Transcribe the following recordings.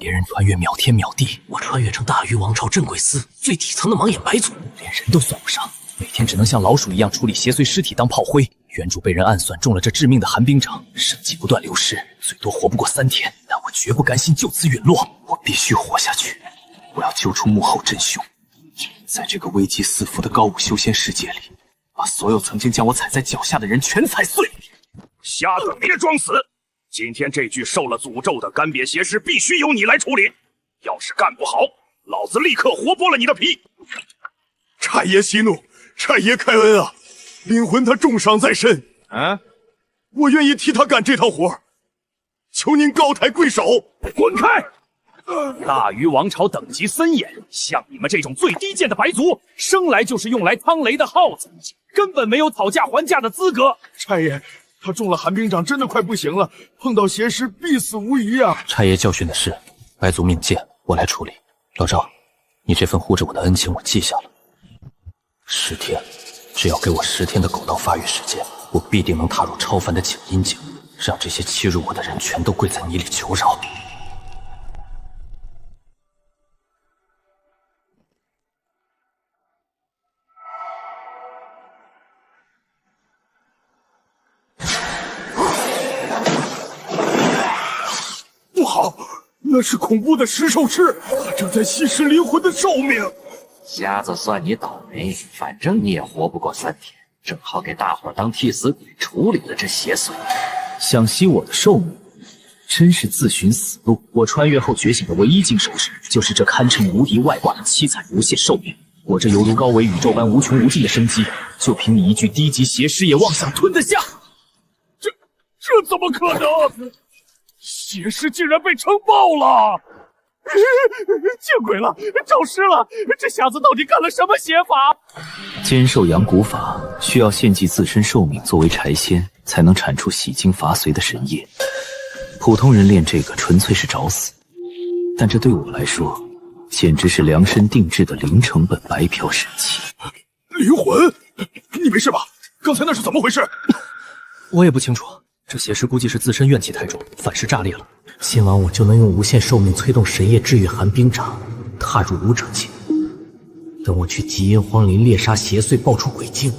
别人穿越秒天秒地，我穿越成大禹王朝镇鬼司最底层的盲眼白族，连人都算不上，每天只能像老鼠一样处理邪祟尸体当炮灰。原主被人暗算中了这致命的寒冰掌，生机不断流失，最多活不过3天。但我绝不甘心就此陨落，我必须活下去。我要揪出幕后真凶，在这个危机四伏的高武修仙世界里，把所有曾经将我踩在脚下的人全踩碎。瞎子别装死！今天这具受了诅咒的干瘪邪尸必须由你来处理，要是干不好，老子立刻活剥了你的皮！差爷息怒，差爷开恩啊！灵魂他重伤在身，我愿意替他干这套活，求您高抬贵手，滚开！大禹王朝等级森严，像你们这种最低贱的白族，生来就是用来趟雷的耗子，根本没有讨价还价的资格。差爷，他中了寒冰掌，真的快不行了，碰到邪尸必死无疑啊！差爷教训的是，白族命贱，我来处理。老赵，你这份护着我的恩情我记下了。10天，只要给我10天的狗道发育时间，我必定能踏入超凡的景阴境，让这些欺辱我的人全都跪在泥里求饶。不好，那是恐怖的石兽翅，它正在吸食灵魂的寿命。瞎子算你倒霉，反正你也活不过3天，正好给大伙当替死鬼处理了这邪祟。想吸我的寿命，真是自寻死路。我穿越后觉醒的唯一金手指，就是这堪称无敌外挂的7彩无限寿命。我这犹如高维宇宙般无穷无尽的生机，就凭你一具低级邪尸也妄想吞得下？这怎么可能？邪尸竟然被撑爆了！见鬼了，找尸了！这瞎子到底干了什么邪法？坚寿阳骨法需要献祭自身寿命作为柴仙，才能产出洗精伐髓的神液。普通人练这个纯粹是找死，但这对我来说，简直是量身定制的零成本白嫖神器。灵魂，你没事吧？刚才那是怎么回事？我也不清楚，这邪尸估计是自身怨气太重，反噬炸裂了。今晚我就能用无限寿命催动神液治愈寒冰掌，踏入武者境。等我去极阴荒林猎杀邪祟，爆出鬼精，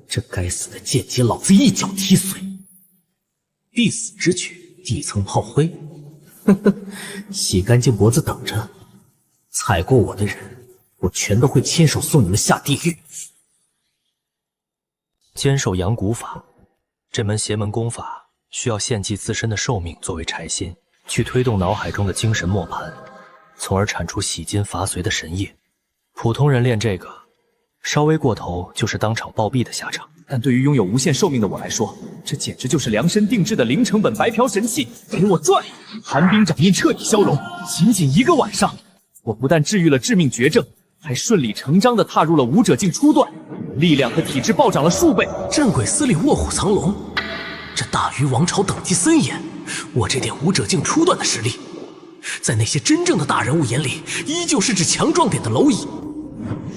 这该死的贱籍老子一脚踢碎。必死之举，底层炮灰。呵呵，洗干净脖子等着，踩过我的人，我全都会亲手送你们下地狱。坚守阳骨法，这门邪门功法需要献祭自身的寿命作为柴薪，去推动脑海中的精神磨盘，从而产出洗金伐髓的神液。普通人练这个，稍微过头就是当场暴毙的下场。但对于拥有无限寿命的我来说，这简直就是量身定制的零成本白嫖神器。给我赚！寒冰掌印彻底消融，仅仅1个晚上，我不但治愈了致命绝症，还顺理成章地踏入了武者境初段，力量和体质暴涨了数倍。镇鬼司里卧虎藏龙，这大禹王朝等级森严，我这点武者境初段的实力，在那些真正的大人物眼里，依旧是只强壮点的蝼蚁。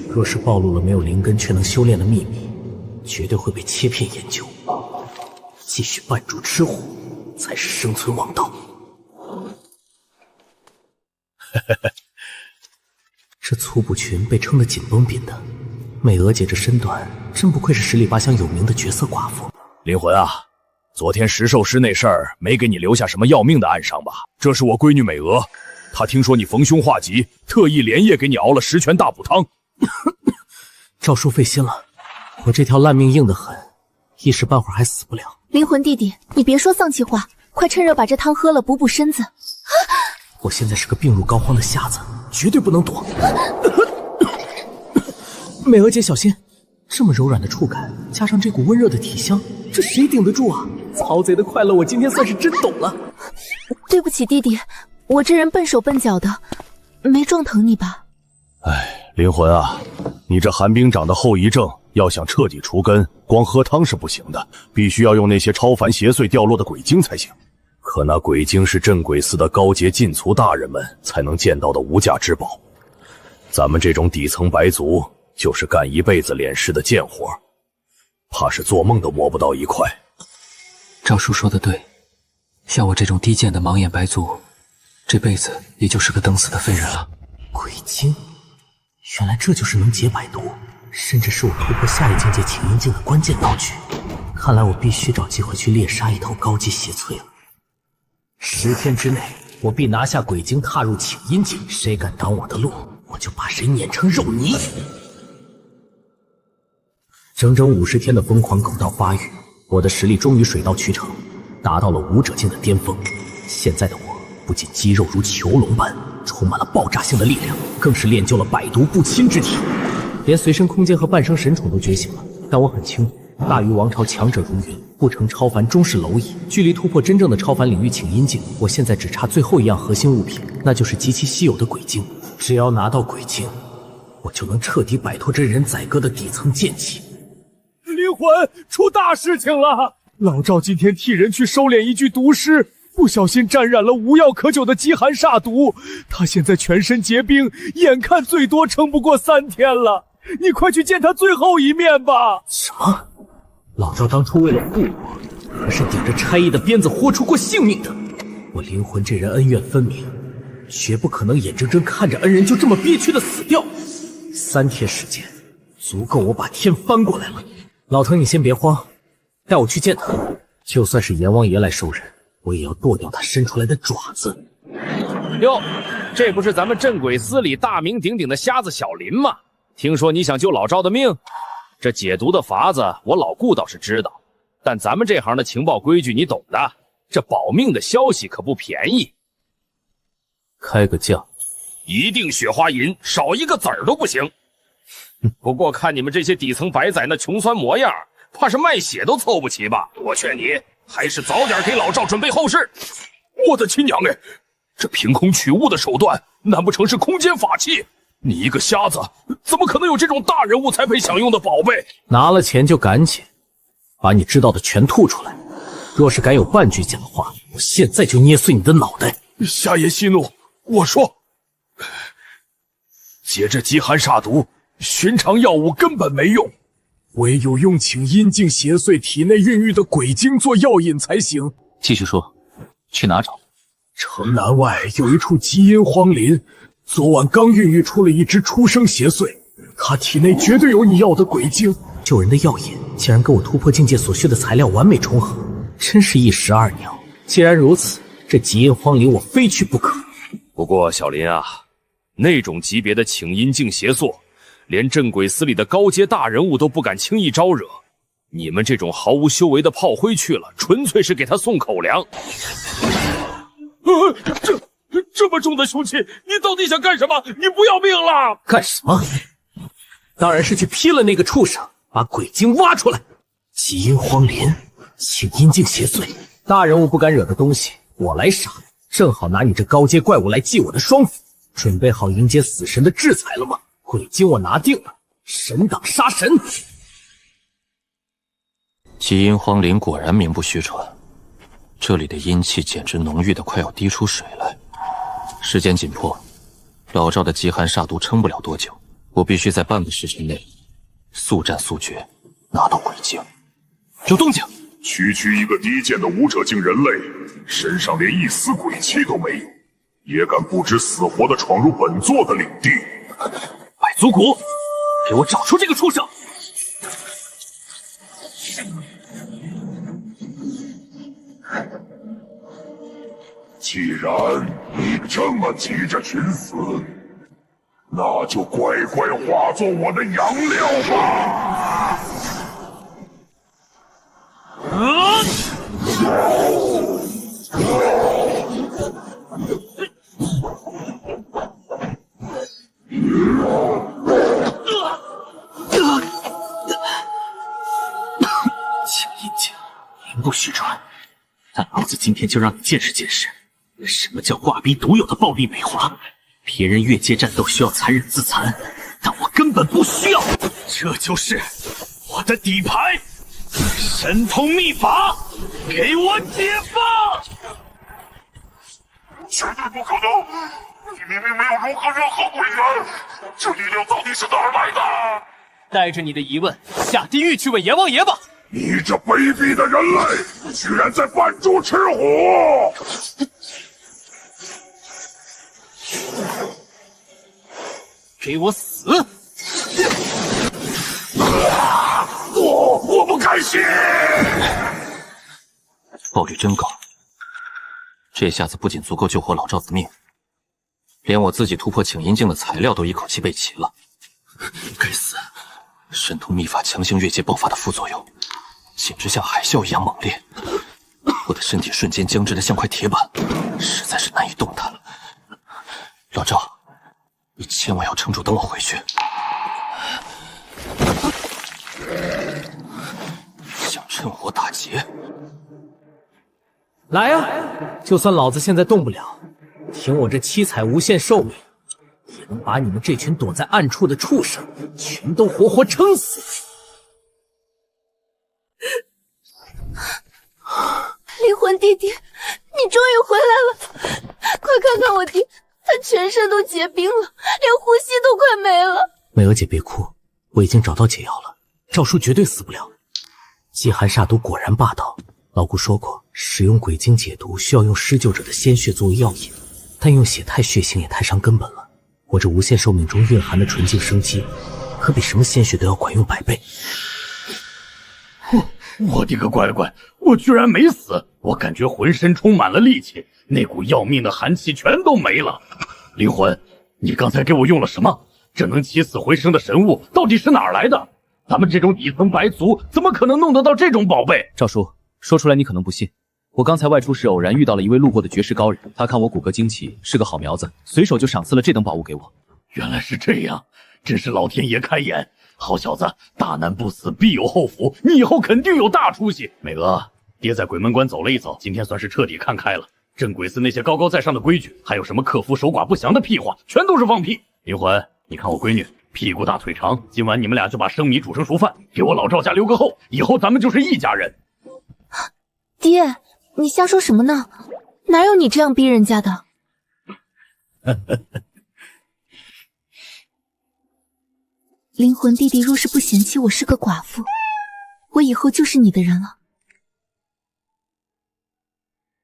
若是暴露了没有灵根却能修炼的秘密，绝对会被切片研究。继续扮猪吃虎，才是生存王道。这粗布裙被撑得紧绷紧的，美娥姐这身段真不愧是十里八乡有名的绝色寡妇。灵魂啊，昨天石兽师那事儿没给你留下什么要命的暗伤吧？这是我闺女美娥，她听说你逢凶化吉，特意连夜给你熬了10全大补汤。赵叔费心了，我这条烂命硬得很，一时半会儿还死不了。灵魂弟弟，你别说丧气话，快趁热把这汤喝了，补补身子。我现在是个病入膏肓的瞎子，绝对不能躲。美娥姐小心，这么柔软的触感，加上这股温热的体香，这谁顶得住啊？曹贼的快乐，我今天算是真懂了。对不起弟弟，我这人笨手笨脚的，没撞疼你吧？哎，灵魂啊，你这寒冰掌的后遗症要想彻底除根，光喝汤是不行的，必须要用那些超凡邪祟掉落的鬼精才行。可那鬼精是镇鬼司的高阶禁卒大人们才能见到的无价之宝，咱们这种底层白族就是干一辈子脸尸的贱活，怕是做梦都摸不到一块。赵叔说的对，像我这种低贱的盲眼白族，这辈子也就是个等死的废人了。鬼晶，原来这就是能解百毒，甚至是我突破下一境界请阴境的关键道具。看来我必须找机会去猎杀一头高阶邪祟了。10天之内，我必拿下鬼晶，踏入请阴境。谁敢挡我的路，我就把谁碾成肉泥。整整50天的疯狂狗道发育，我的实力终于水到渠成，达到了武者境的巅峰。现在的我不仅肌肉如囚笼般充满了爆炸性的力量，更是练就了百毒不侵之体，连随身空间和半生神宠都觉醒了。但我很清楚，大鱼王朝强者如云，不成超凡终是蝼蚁。距离突破真正的超凡领域请阴境，我现在只差最后一样核心物品，那就是极其稀有的鬼晶。只要拿到鬼晶，我就能彻底摆脱这人宰割的底层剑气。灵魂，出大事情了！老赵今天替人去收敛一具毒尸，不小心沾染了无药可救的极寒煞毒，他现在全身结冰，眼看最多撑不过3天了。你快去见他最后一面吧！什么？老赵当初为了护我，可是顶着差役的鞭子豁出过性命的。我灵魂这人恩怨分明，绝不可能眼睁睁看着恩人就这么憋屈的死掉。3天时间，足够我把天翻过来了。老藤，你先别慌，带我去见他。就算是阎王爷来收人，我也要剁掉他伸出来的爪子。哟，这不是咱们镇鬼司里大名鼎鼎的瞎子小林吗？听说你想救老赵的命？这解毒的法子，我老顾倒是知道，但咱们这行的情报规矩你懂的，这保命的消息可不便宜。开个价，一定雪花银，少一个子儿都不行。不过看你们这些底层白仔那穷酸模样，怕是卖血都凑不齐吧？我劝你还是早点给老赵准备后事。我的亲娘哎，这凭空取物的手段，难不成是空间法器？你一个瞎子，怎么可能有这种大人物才配享用的宝贝？拿了钱就赶紧把你知道的全吐出来，若是敢有半句假话，我现在就捏碎你的脑袋。夏爷息怒，我说，解这极寒煞毒，寻常药物根本没用，唯有用请阴境邪祟体内孕育的鬼精做药引才行。继续说，去哪找？城南外有一处极阴荒林，昨晚刚孕育出了一只出生邪祟，他体内绝对有你要的鬼精。救人的药引竟然跟我突破境界所需的材料完美重合，真是一石二鸟。既然如此，这极阴荒林我非去不可。不过小林啊，那种级别的请阴境邪祟，连镇鬼司里的高阶大人物都不敢轻易招惹。你们这种毫无修为的炮灰去了，纯粹是给他送口粮。这么重的凶器，你到底想干什么？你不要命了？干什么？当然是去劈了那个畜生，把鬼精挖出来。极阴荒林，请阴境邪祟，大人物不敢惹的东西，我来杀。正好拿你这高阶怪物来祭我的双斧。准备好迎接死神的制裁了吗？鬼精我拿定了，神挡杀神。极阴荒林果然名不虚传，这里的阴气简直浓郁的快要滴出水来。时间紧迫，老赵的极寒煞毒撑不了多久，我必须在半个时辰内速战速决，拿到鬼精。有动静！区区一个低贱的武者境人类，身上连一丝鬼气都没有，也敢不知死活的闯入本座的领地！百足谷，给我找出这个畜生！既然你这么急着寻死，那就乖乖化作我的养料吧！请阴境，名不虚传，但老子今天就让你见识见识，什么叫挂逼独有的暴力美化。别人越界战斗需要残忍自残，但我根本不需要。这就是我的底牌，神通秘法，给我解放！绝对不可能！你明明没有融合任何鬼元，这力量到底是哪儿来的？带着你的疑问，下地狱去问阎王爷吧！你这卑鄙的人类，居然在扮猪吃虎！给我死！我不开心。爆率真高，这下子不仅足够救活老赵子命，连我自己突破请阴境的材料都一口气备齐了。该死！神通秘法强行越界爆发的副作用，简直像海啸一样猛烈。我的身体瞬间僵直的像块铁板，实在是难以动弹。老赵，你千万要撑住，等我回去。想趁火打劫？来啊！就算老子现在动不了，凭我这七彩无限寿命，也能把你们这群躲在暗处的畜生全都活活撑死。灵魂弟弟，你终于回来了！快看看我弟，他全身都结冰了，连呼吸都快没了。美娥姐别哭，我已经找到解药了，赵叔绝对死不了。极寒煞毒果然霸道，老姑说过，使用鬼精解毒需要用施救者的鲜血作为药引，但用血太血腥也太伤根本了。我这无限寿命中蕴含的纯净生机，可比什么鲜血都要管用100倍。我的个乖乖，我居然没死！我感觉浑身充满了力气，那股要命的寒气全都没了。灵魂，你刚才给我用了什么？这能起死回生的神物到底是哪儿来的？咱们这种底层白族怎么可能弄得到这种宝贝？赵叔，说出来你可能不信，我刚才外出时偶然遇到了一位路过的绝世高人，他看我骨骼惊奇，是个好苗子，随手就赏赐了这等宝物给我。原来是这样，真是老天爷开眼！好小子，大难不死必有后福，你以后肯定有大出息。美娥，爹在鬼门关走了一遭，今天算是彻底看开了。镇鬼司那些高高在上的规矩，还有什么克夫守寡不祥的屁话，全都是放屁。灵魂，你看我闺女屁股大腿长，今晚你们俩就把生米煮成熟饭，给我老赵家留个后，以后咱们就是一家人。爹，你瞎说什么呢？哪有你这样逼人家的？灵魂弟弟若是不嫌弃我是个寡妇，我以后就是你的人了。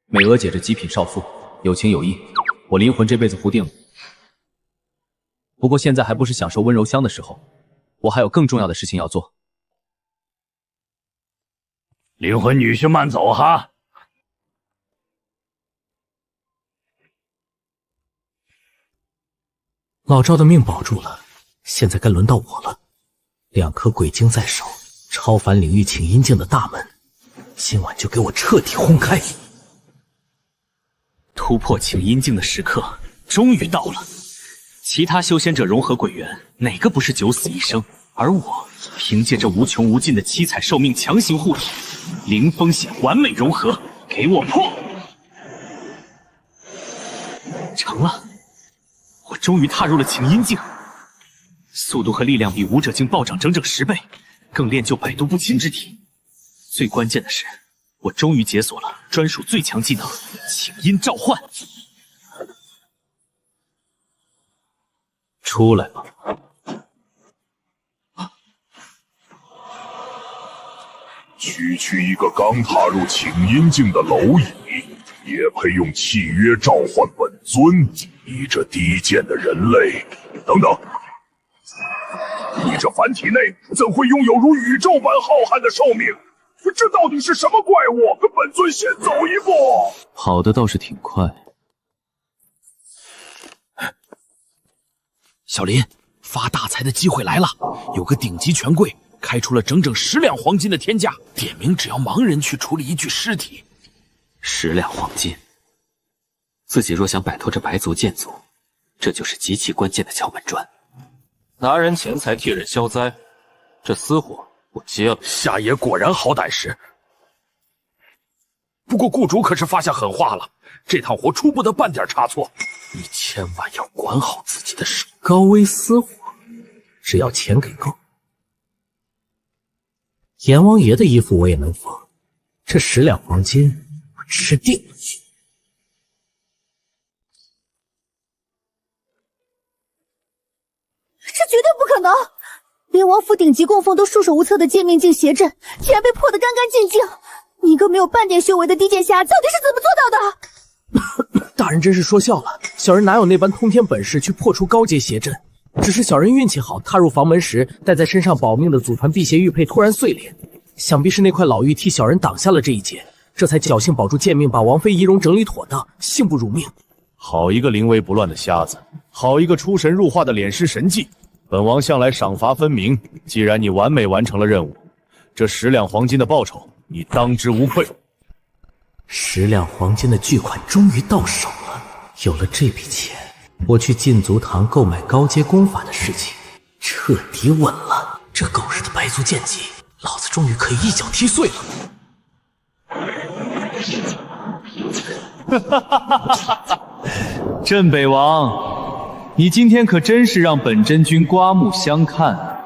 美娥姐这极品少妇，有情有义，我灵魂这辈子糊定了。不过现在还不是享受温柔乡的时候，我还有更重要的事情要做。灵魂女婿慢走哈。老赵的命保住了，现在该轮到我了。2颗鬼晶在手，超凡领域请阴境的大门，今晚就给我彻底轰开！突破请阴境的时刻终于到了。其他修仙者融合鬼元，哪个不是九死一生？而我凭借着无穷无尽的七彩寿命强行护体，零风险完美融合，给我破！成了，我终于踏入了请阴境，速度和力量比武者境暴涨整整10倍，更练就百毒不侵之体。最关键的是，我终于解锁了专属最强技能请阴召唤。出来吧！区一个刚踏入请阴境的蝼蚁，也配用契约召唤本尊？你这低贱的人类！等等，你这凡体内怎会拥有如宇宙般浩瀚的寿命？这到底是什么怪物？本尊先走一步。跑的倒是挺快。小林，发大财的机会来了！有个顶级权贵开出了整整10两黄金的天价，点名只要盲人去处理一具尸体。10两黄金，自己若想摆脱这白族贱族，这就是极其关键的敲门砖。拿人钱财替人消灾，这私活我接了。夏爷果然好胆识，不过雇主可是发下狠话了，这趟活出不得半点差错，你千万要管好自己的手。高危私活，只要钱给够。阎王爷的衣服我也能缝，这10两黄金我吃定了。这绝对不可能！连王府顶级供奉都束手无策的借命境邪阵，居然被破得干干净净。你一个没有半点修为的低贱侠，到底是怎么做到的？大人真是说笑了，小人哪有那般通天本事去破除高阶邪阵？只是小人运气好，踏入房门时带在身上保命的祖传辟邪玉佩突然碎裂，想必是那块老玉替小人挡下了这一劫，这才侥幸保住贱命，把王妃仪容整理妥当，幸不辱命。好一个临危不乱的瞎子，好一个出神入化的敛尸神技！本王向来赏罚分明，既然你完美完成了任务，这10两黄金的报酬你当之无愧。10两黄金的巨款终于到手了，有了这笔钱，我去禁足堂购买高阶功法的事情彻底稳了。这狗日的白族剑姬，老子终于可以一脚踢碎了。镇北王，你今天可真是让本真君刮目相看。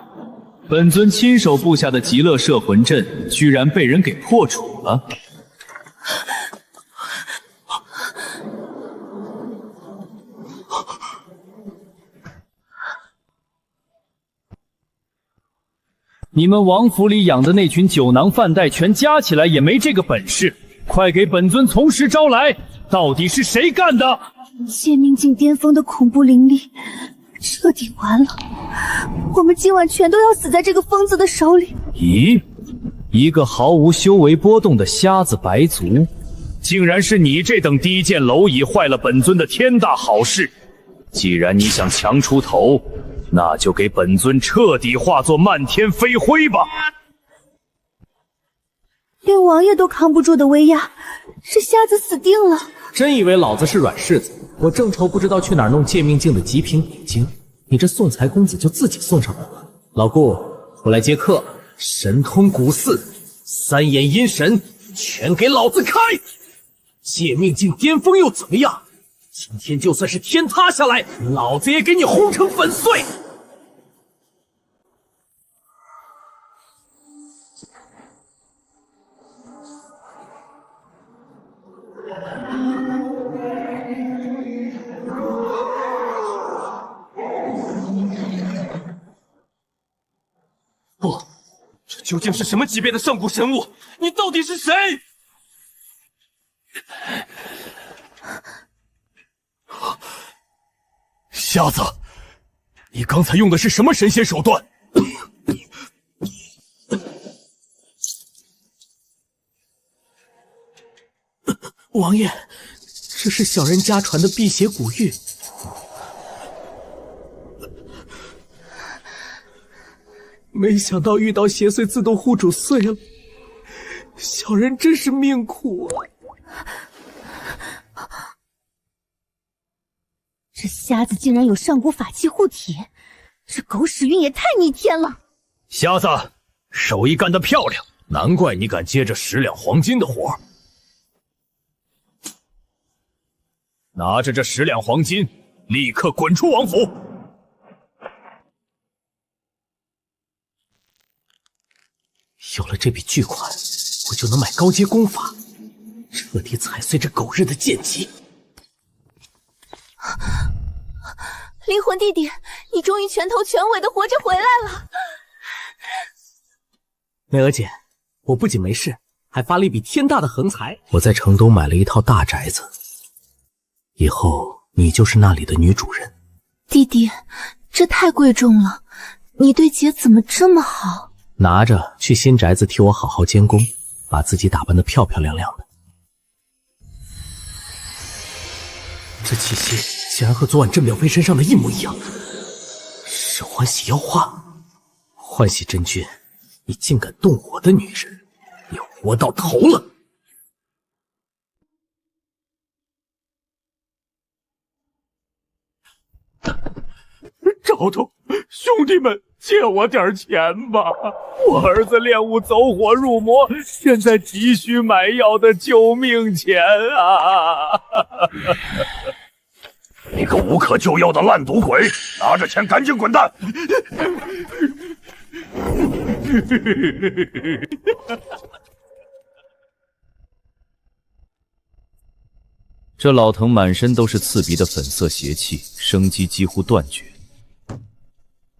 本尊亲手布下的极乐摄魂阵，居然被人给破除了。你们王府里养的那群酒囊饭袋，全加起来也没这个本事。快给本尊从实招来，到底是谁干的？剑命境巅峰的恐怖灵力，彻底完了！我们今晚全都要死在这个疯子的手里！咦，一个毫无修为波动的瞎子白族，竟然是你这等低贱蝼蚁坏了本尊的天大好事！既然你想强出头，那就给本尊彻底化作漫天飞灰吧！连王爷都扛不住的威压，这瞎子死定了！真以为老子是软柿子？我正愁不知道去哪儿弄借命镜的极品鬼晶，你这送财公子就自己送上门了。老顾，出来接客！神通古寺，三眼阴神，全给老子开！借命镜巅峰又怎么样？今天就算是天塌下来，老子也给你轰成粉碎！不，这究竟是什么级别的上古神物？你到底是谁？瞎子，你刚才用的是什么神仙手段？王爷，这是小人家传的辟邪古玉。没想到遇到邪祟自动护主碎了，小人真是命苦啊！这瞎子竟然有上古法器护体，这狗屎运也太逆天了！瞎子，手艺干得漂亮，难怪你敢接这10两黄金的活。拿着这10两黄金，立刻滚出王府！有了这笔巨款，我就能买高阶功法，彻底踩碎这狗日的剑姬。灵魂弟弟，你终于全头全尾的活着回来了！美娥姐，我不仅没事，还发了一笔天大的横财。我在城东买了一套大宅子，以后你就是那里的女主人。弟弟，这太贵重了，你对姐怎么这么好？拿着去新宅子替我好好监工，把自己打扮得漂漂亮亮的。这气息竟然和昨晚镇表妃身上的一模一样，是欢喜妖花。欢喜真君，你竟敢动我的女人，你活到头了！赵头，兄弟们，借我点钱吧！我儿子练武走火入魔，现在急需买药的救命钱啊！你个无可救药的烂赌鬼，拿着钱赶紧滚蛋！这老藤满身都是刺鼻的粉色邪气，生机几乎断绝，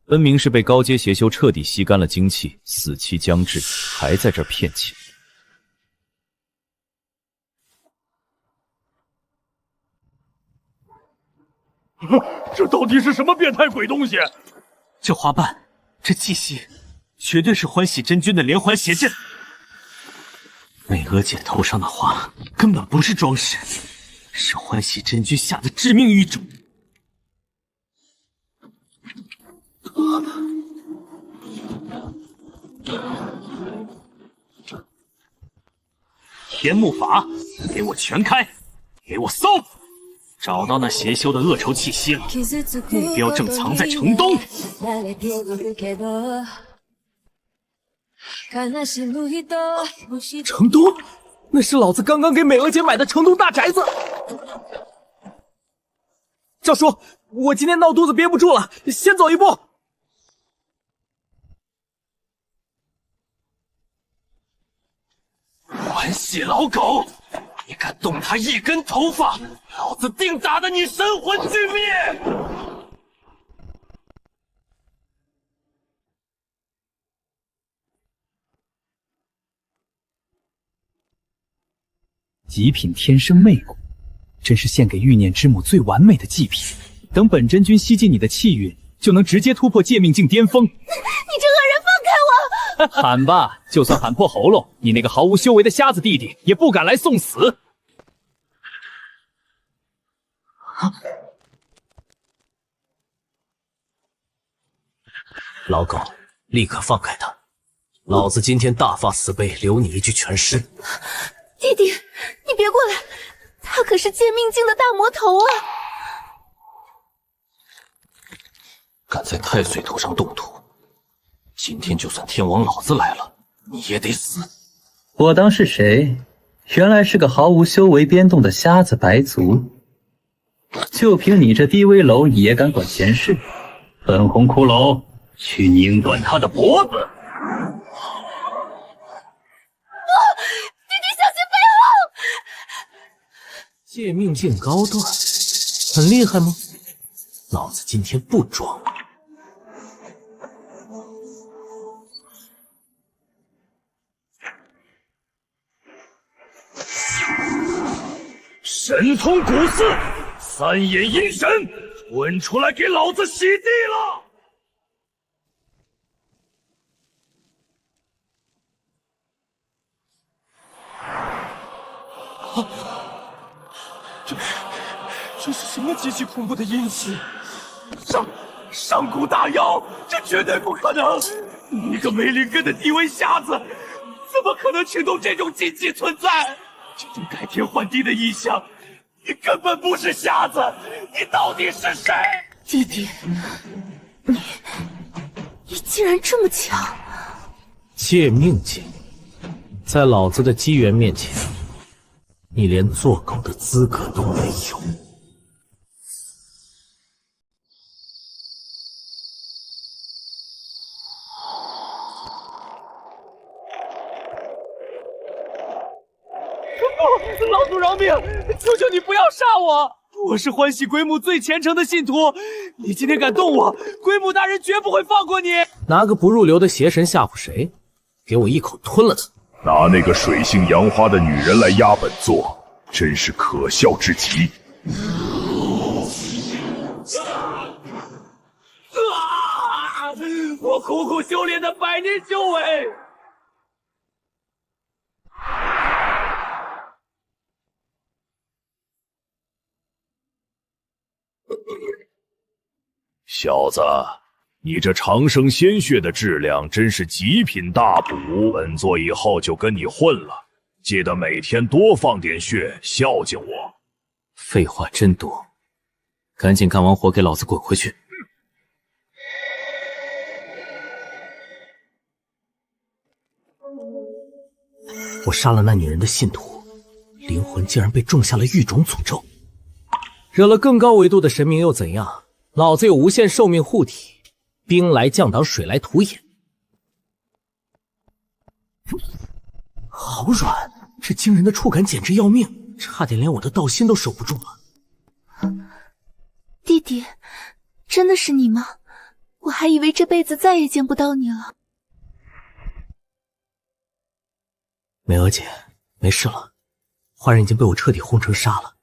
分明是被高阶邪修彻底吸干了精气，死期将至，还在这儿骗钱。这到底是什么变态鬼东西？这花瓣，这气息，绝对是欢喜真君的连环邪阵。美娥姐头上的花根本不是装饰，是欢喜真君下的致命玉种。天幕法，给我全开，给我搜！找到那邪修的恶仇气息了，目标正藏在城东。城东，那是老子刚刚给美娥姐买的城东大宅子。赵叔，我今天闹肚子憋不住了，先走一步。欢喜老狗，你敢动他一根头发，老子定打得你神魂俱灭！极品天生媚骨，真是献给欲念之母最完美的祭品。等本真君吸尽你的气运，就能直接突破界命境巅峰。你这恶人，放开我！喊吧，就算喊破喉咙，你那个毫无修为的瞎子弟弟也不敢来送死。老狗，立刻放开他！老子今天大发慈悲，留你一具全尸。弟弟，你别过来，他可是界命境的大魔头啊！敢在太岁头上动土，今天就算天王老子来了，你也得死！我当是谁？原来是个毫无修为变动的瞎子白族。就凭你这低微蝼蚁也敢管闲事？粉红骷髅，去拧断他的脖子！界命境高段，很厉害吗？老子今天不装。神通古寺，三眼阴神，滚出来给老子洗地了！这是什么极其恐怖的阴气？上古大妖，这绝对不可能！你一个没灵根的低微瞎子，怎么可能请动这种禁忌存在？这种改天换地的异象，你根本不是瞎子，你到底是谁？弟弟，你竟然这么强！界命境，在老子的机缘面前，你连做狗的资格都没有。老祖饶命！求求你不要杀我！我是欢喜鬼母最虔诚的信徒，你今天敢动我，鬼母大人绝不会放过你！拿个不入流的邪神吓唬谁？给我一口吞了他！拿那个水性杨花的女人来压本座，真是可笑至极。我苦苦修炼的百年修为！小子，你这长生鲜血的质量真是极品大补，本座以后就跟你混了，记得每天多放点血，孝敬我。废话真多，赶紧干完活给老子滚回去！我杀了那女人的信徒，灵魂竟然被种下了狱种诅咒。惹了更高维度的神明又怎样？老子有无限寿命护体，兵来将挡，水来土掩。好软，这惊人的触感简直要命，差点连我的道心都守不住了。弟弟，真的是你吗？我还以为这辈子再也见不到你了。美娥姐，没事了，坏人已经被我彻底轰成沙了。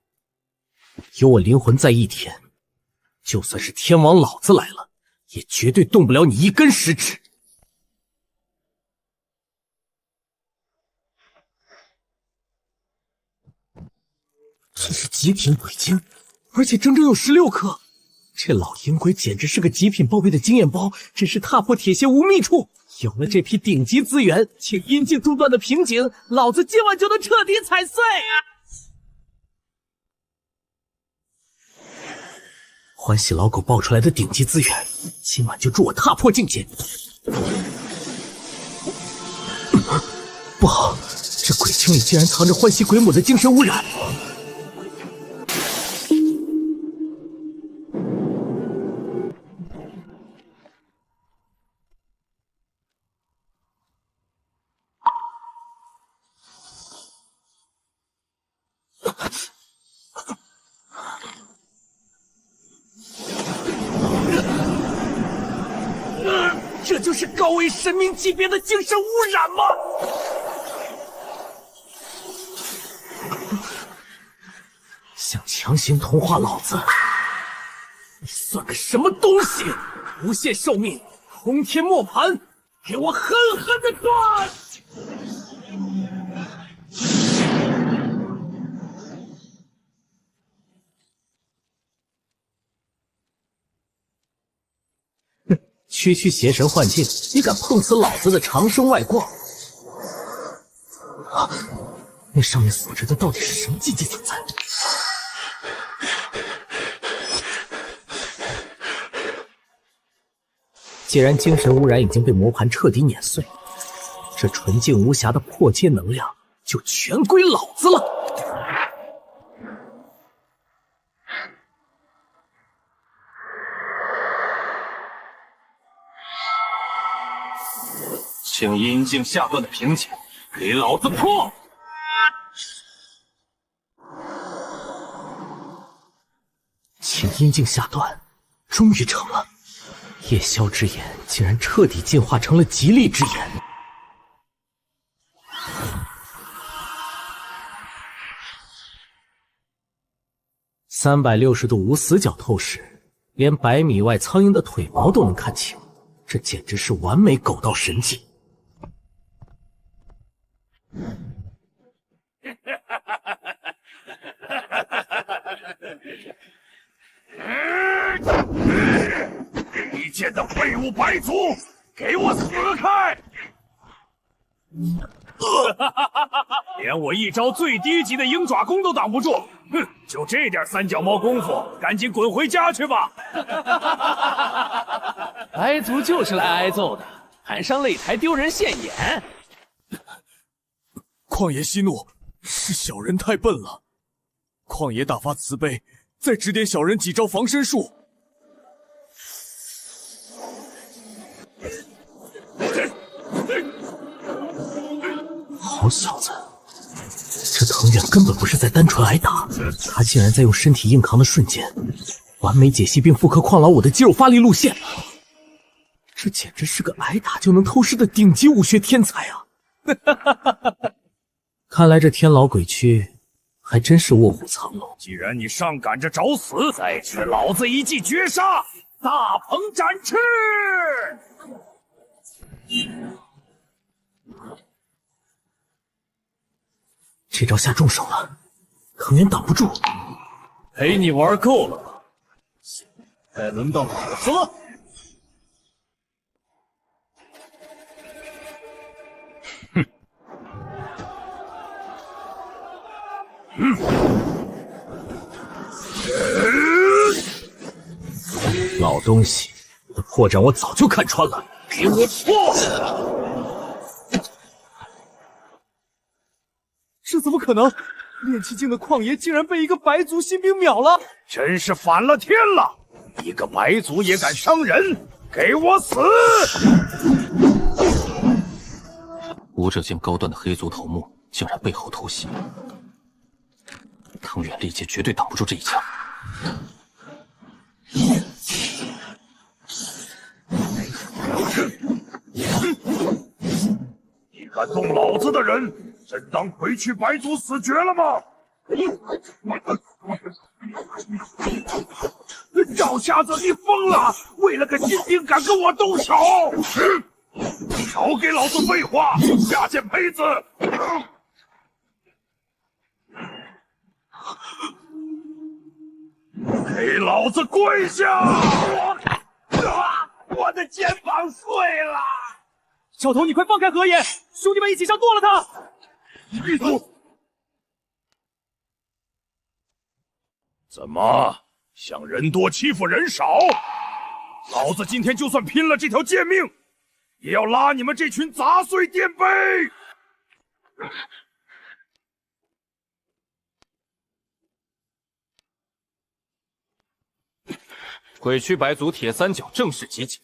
有我灵魂在一天，就算是天王老子来了，也绝对动不了你一根食指。这是极品鬼晶，而且整整有16颗。这老阴鬼简直是个极品宝贝的经验包，真是踏破铁鞋无觅处。有了这批顶级资源，请阴境中断的瓶颈，老子今晚就能彻底踩碎。欢喜老狗爆出来的顶级资源，今晚就助我踏破境界。不好，这鬼晶里竟然藏着欢喜鬼母的精神污染。这就是高为神明级别的精神污染吗？想强行同化老子，你算个什么东西？无限寿命，空天磨盘，给我狠狠的断！区区邪神幻境，你敢碰死老子的长生外挂？啊！那上面锁着的到底是什么禁忌存在？既然精神污染已经被魔盘彻底碾碎，这纯净无瑕的破阶能量就全归老子了。请阴境下段的瓶颈给老子破！请阴境下段，终于成了。夜宵之眼竟然彻底进化成了极力之眼。360度无死角透视，连100米外苍蝇的腿毛都能看清，这简直是完美狗道神技。低贱的废物白族，给我死开！连我一招最低级的鹰爪功都挡不住，哼！就这点三脚猫功夫，赶紧滚回家去吧！白族就是来挨揍的，还上擂台丢人现眼。旷野息怒，是小人太笨了。旷野大发慈悲，再指点小人几招防身术。好小子，这藤原根本不是在单纯挨打，他竟然在用身体硬扛的瞬间，完美解析并复刻矿老五的肌肉发力路线。这简直是个挨打就能透视的顶级武学天才啊！看来这天牢鬼区还真是卧虎藏龙。既然你上赶着找死，再吃老子一记绝杀，大鹏展翅！这招下重手了，藤原挡不住。陪你玩够了吧？该轮到老子了。老东西，你的破绽我早就看穿了，给我破！这怎么可能？炼气境的旷爷竟然被一个白族新兵秒了，真是反了天了！一个白族也敢伤人，给我死！武者境高段的黑族头目竟然背后偷袭，藤原历届绝对挡不住这一枪。你敢动老子的人，真当回去白族死绝了吗？赵瞎子，你疯了！为了个金兵敢跟我动手？少给老子废话！下贱胚子！给老子跪下！我的肩膀碎了！小童，你快放开何爷，兄弟们一起上剁了他！闭嘴！怎么想人多欺负人少？老子今天就算拼了这条贱命，也要拉你们这群杂碎垫背！鬼区白族铁三角正式集结，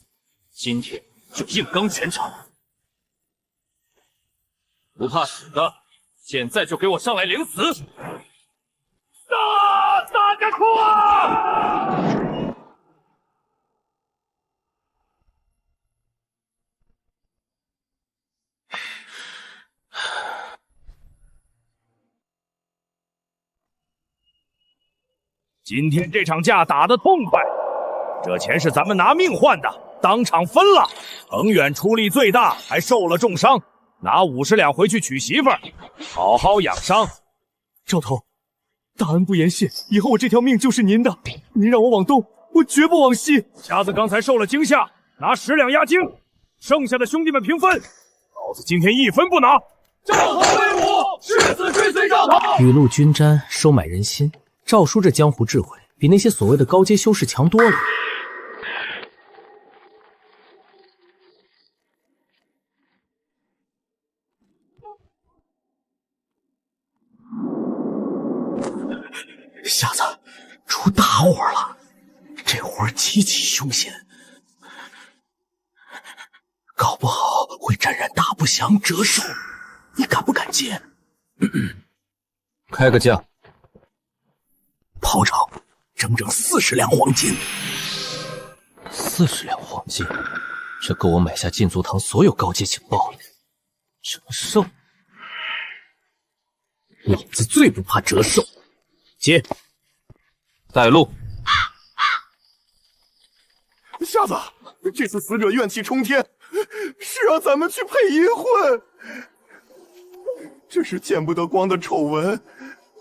今天就硬刚全场！不怕死的，现在就给我上来领死！大家哭啊！今天这场架打得痛快，这钱是咱们拿命换的，当场分了。程远出力最大，还受了重伤，拿50两回去娶媳妇儿，好好养伤。赵头，大恩不言谢，以后我这条命就是您的。您让我往东，我绝不往西。瞎子刚才受了惊吓，拿10两押金，剩下的兄弟们平分。老子今天1分不拿。赵头威武，誓死追随赵头。雨露均沾，收买人心。赵叔这江湖智慧，比那些所谓的高阶修士强多了。瞎子，出大祸了！这活儿极其凶险，搞不好会沾染大不祥折寿。你敢不敢接？开个价。炮仗整整40两黄金。40两黄金，这够我买下禁足堂所有高阶情报了。折寿，老子最不怕折寿。接，带路。瞎子，这次死者怨气冲天，是让咱们去配阴婚。这是见不得光的丑闻，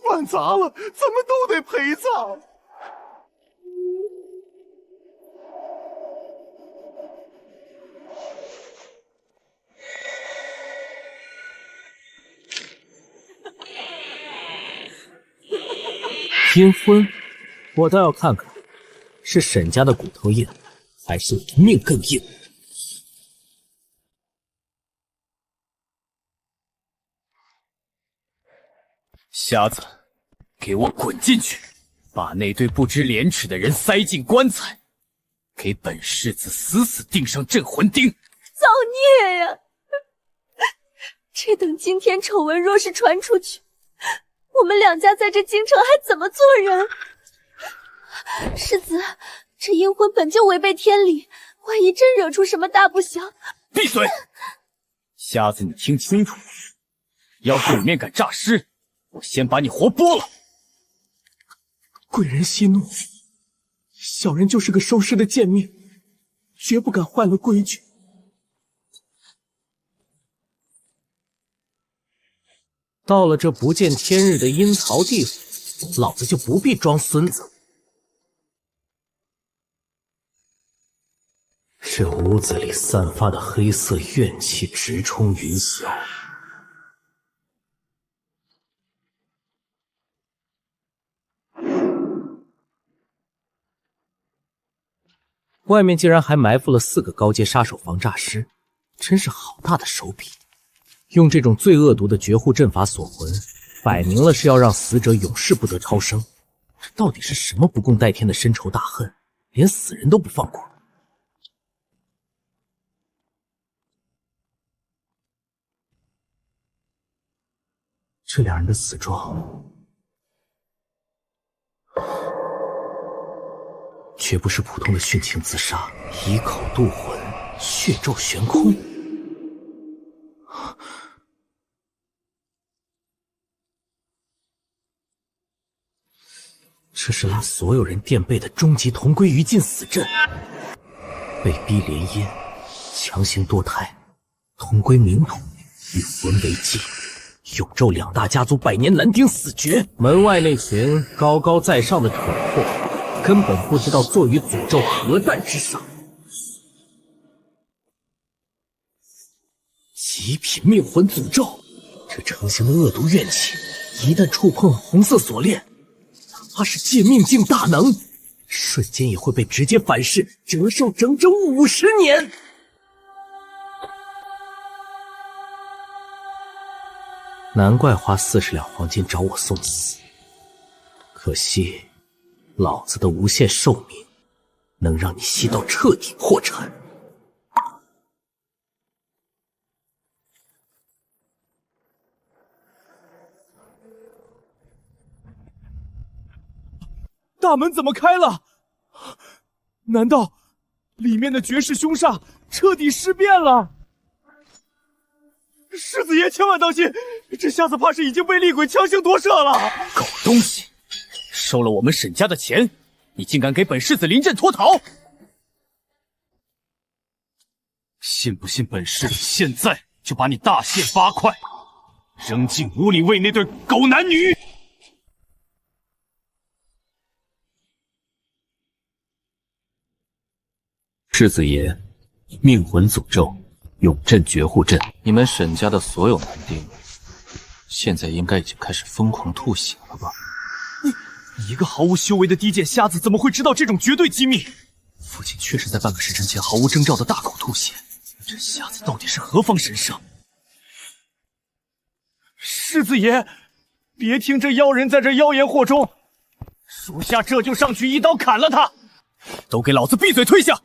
办砸了，咱们都得陪葬。阴婚，我倒要看看，是沈家的骨头硬，还是命更硬。瞎子，给我滚进去，把那堆不知廉耻的人塞进棺材，给本世子死死钉上镇魂钉！造孽呀！这等今天丑闻若是传出去，我们两家在这京城还怎么做人？世子，这阴婚本就违背天理，万一真惹出什么大不祥……闭嘴！瞎子，你听清楚，要是里面敢诈尸，我先把你活剥了！贵人息怒，小人就是个收尸的贱命，绝不敢坏了规矩。到了这不见天日的阴曹地府，老子就不必装孙子。这屋子里散发的黑色怨气直冲云霄。外面竟然还埋伏了4个高阶杀手防诈尸，真是好大的手笔！用这种最恶毒的绝户阵法锁魂，摆明了是要让死者永世不得超生。这到底是什么不共戴天的深仇大恨，连死人都不放过？这两人的死状，绝不是普通的殉情自杀，以口渡魂，血咒悬空。这是拉所有人垫背的终极同归于尽死阵。被逼联姻，强行堕胎，同归冥土，与魂为祭，永纣两大家族100年难丁死绝。门外那群高高在上的蠢货，根本不知道坐于诅咒何诞之上。极品命魂诅咒，这成型的恶毒怨气，一旦触碰红色锁链，哪怕是借命境大能，瞬间也会被直接反噬，折寿整整50年。难怪花40两黄金找我送死，可惜老子的无限寿命能让你吸到彻底破产。大门怎么开了？难道里面的绝世凶煞彻底尸变了？世子爷千万当心，这瞎子怕是已经被厉鬼强行夺舍了。狗东西，收了我们沈家的钱，你竟敢给本世子临阵脱逃！信不信本世子现在就把你大卸8块，扔进屋里喂那对狗男女？世子爷，命魂诅咒，永镇绝户阵。你们沈家的所有男丁，现在应该已经开始疯狂吐血了吧？你一个毫无修为的低贱瞎子，怎么会知道这种绝对机密？父亲确实在半个时辰前毫无征兆的大口吐血，这瞎子到底是何方神圣？世子爷，别听这妖人在这妖言惑众，属下这就上去一刀砍了他！都给老子闭嘴退下！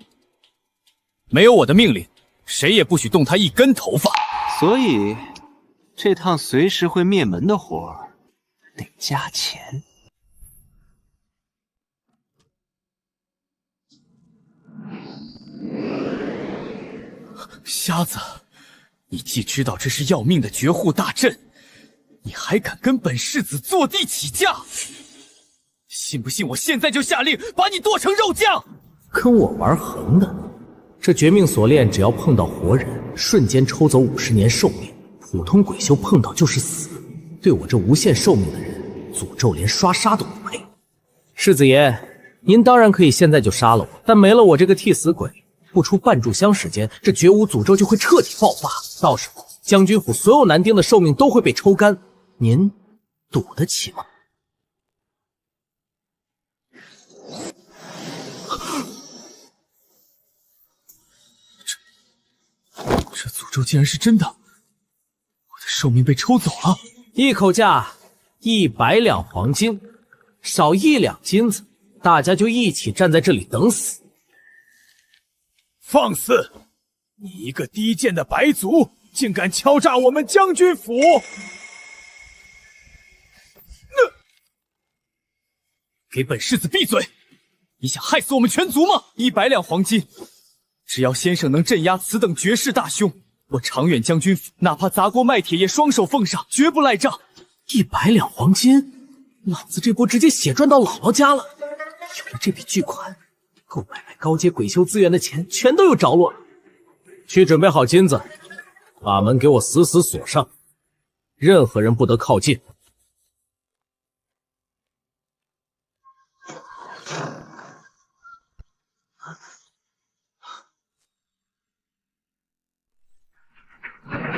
没有我的命令，谁也不许动他一根头发。所以，这趟随时会灭门的活儿，得加钱。瞎子，你既知道这是要命的绝户大阵，你还敢跟本世子坐地起价？信不信我现在就下令把你剁成肉酱？跟我玩横的？这绝命锁链只要碰到活人，瞬间抽走50年寿命，普通鬼修碰到就是死。对我这无限寿命的人，诅咒连刷杀都不配。世子爷，您当然可以现在就杀了我，但没了我这个替死鬼，不出半炷香时间，这绝无诅咒就会彻底爆发。到时候将军府所有男丁的寿命都会被抽干，您赌得起吗？这诅咒竟然是真的，我的寿命被抽走了。一口价100两黄金，少1两金子，大家就一起站在这里等死。放肆！你一个低贱的白族，竟敢敲诈我们将军府！给本世子闭嘴！你想害死我们全族吗？100两黄金，只要先生能镇压此等绝世大凶，我长远将军府哪怕砸锅卖铁也双手奉上，绝不赖账。100两黄金，老子这波直接血赚到姥姥家了。有了这笔巨款，够买卖高阶鬼修资源的钱全都有着落了。去准备好金子，把门给我死死锁上，任何人不得靠近。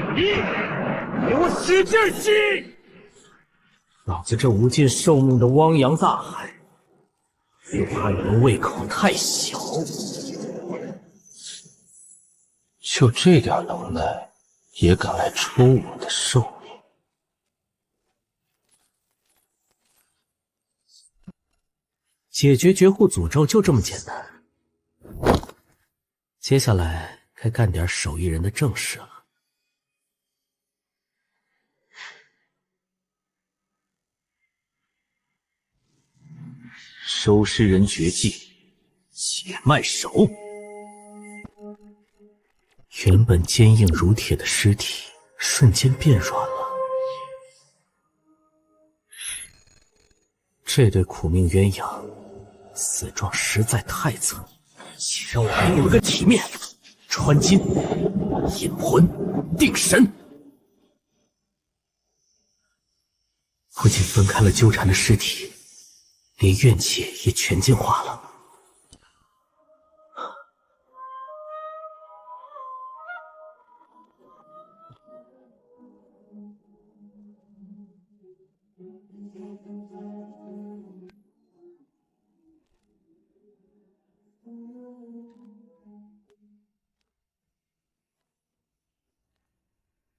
给我使劲吸！老子这无尽寿命的汪洋大海，就怕你们胃口太小。就这点能耐，也敢来抽我的寿命？解决绝户诅咒就这么简单。接下来该干点手艺人的正事了。收尸人绝技，血脉手。原本坚硬如铁的尸体瞬间变软了。这对苦命鸳鸯死状实在太惨，且让我给你们个体面。穿金、引魂、定神，不仅分开了纠缠的尸体，连怨气也全净化了。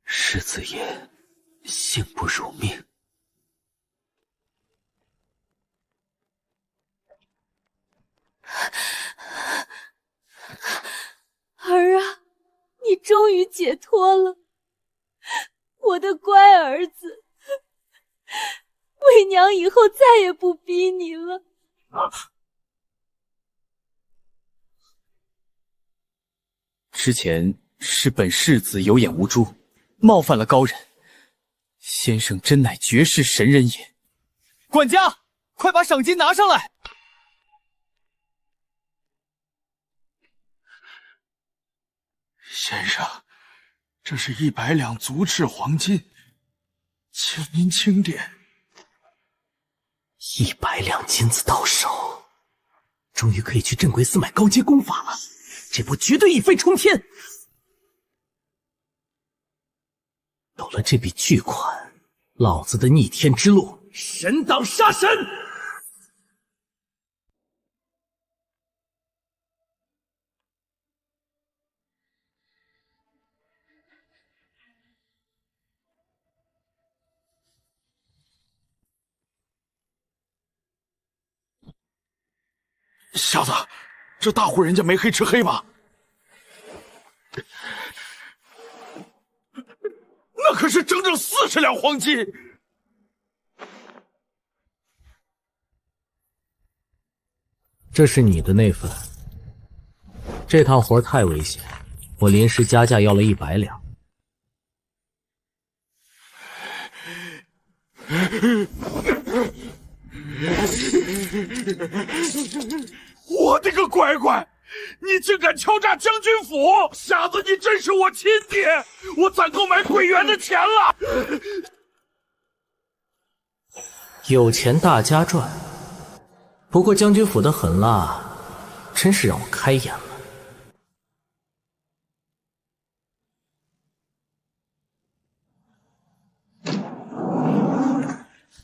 世子爷，幸不辱命。儿啊，你终于解脱了，我的乖儿子。为娘以后再也不逼你了。之前是本世子有眼无珠，冒犯了高人。先生真乃绝世神人也。管家，快把赏金拿上来！先生，这是100两足赤黄金，请您清点。100两金子到手，终于可以去镇鬼寺买高阶功法了。这波绝对一飞冲天！有了这笔巨款，老子的逆天之路神挡杀神！小子，这大户人家没黑吃黑吧？那可是整整40两黄金！这是你的那份。这趟活太危险，我临时加价要了100两。我的个乖乖！你竟敢敲诈将军府！瞎子，你真是我亲爹！我攒够买桂圆的钱了。有钱大家赚，不过将军府的狠辣，真是让我开眼了。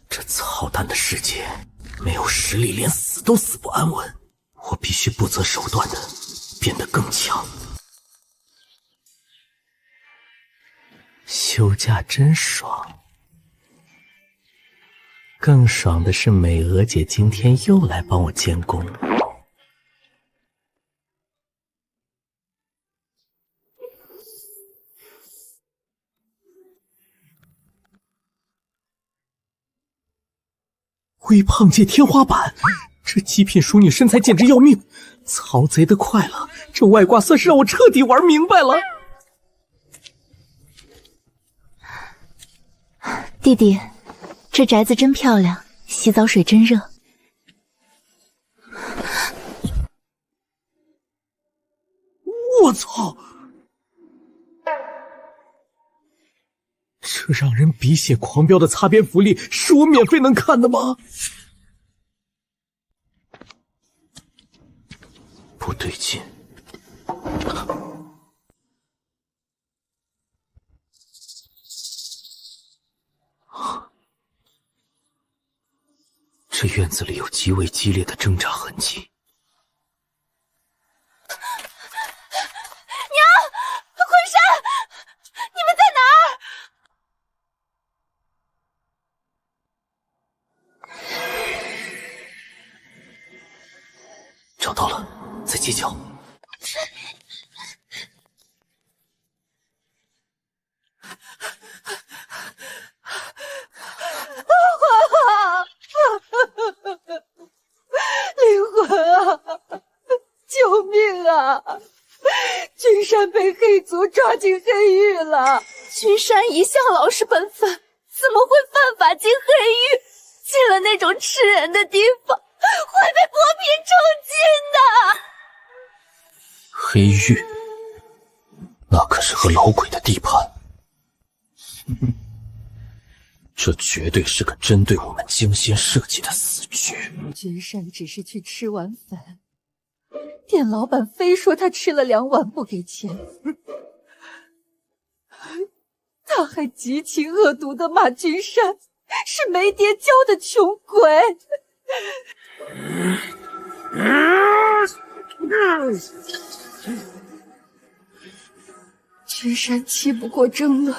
这操蛋的世界，没有实力，连死都死不安稳。我必须不择手段的变得更强。休假真爽，更爽的是美娥姐今天又来帮我监工。微胖界天花板，这极品熟女身材简直要命，曹贼的快了，这外挂算是让我彻底玩明白了。弟弟，这宅子真漂亮，洗澡水真热。我操！这让人鼻血狂飙的擦边福利，是我免费能看的吗？不对劲。这院子里有极为激烈的挣扎痕迹。娘，魂山，你们在哪儿？找到了，在街角。灵魂啊！救命啊！君山被黑族抓进黑狱了。君山一向老实本分，怎么会犯法进黑狱？进了那种吃人的地方，会被剥皮充筋的。黑玉，那可是和老鬼的地盘。这绝对是个针对我们精心设计的死局。君山只是去吃碗粉，店老板非说他吃了2碗不给钱，他还极其恶毒地骂君山是没爹教的穷鬼。君山气不过争论，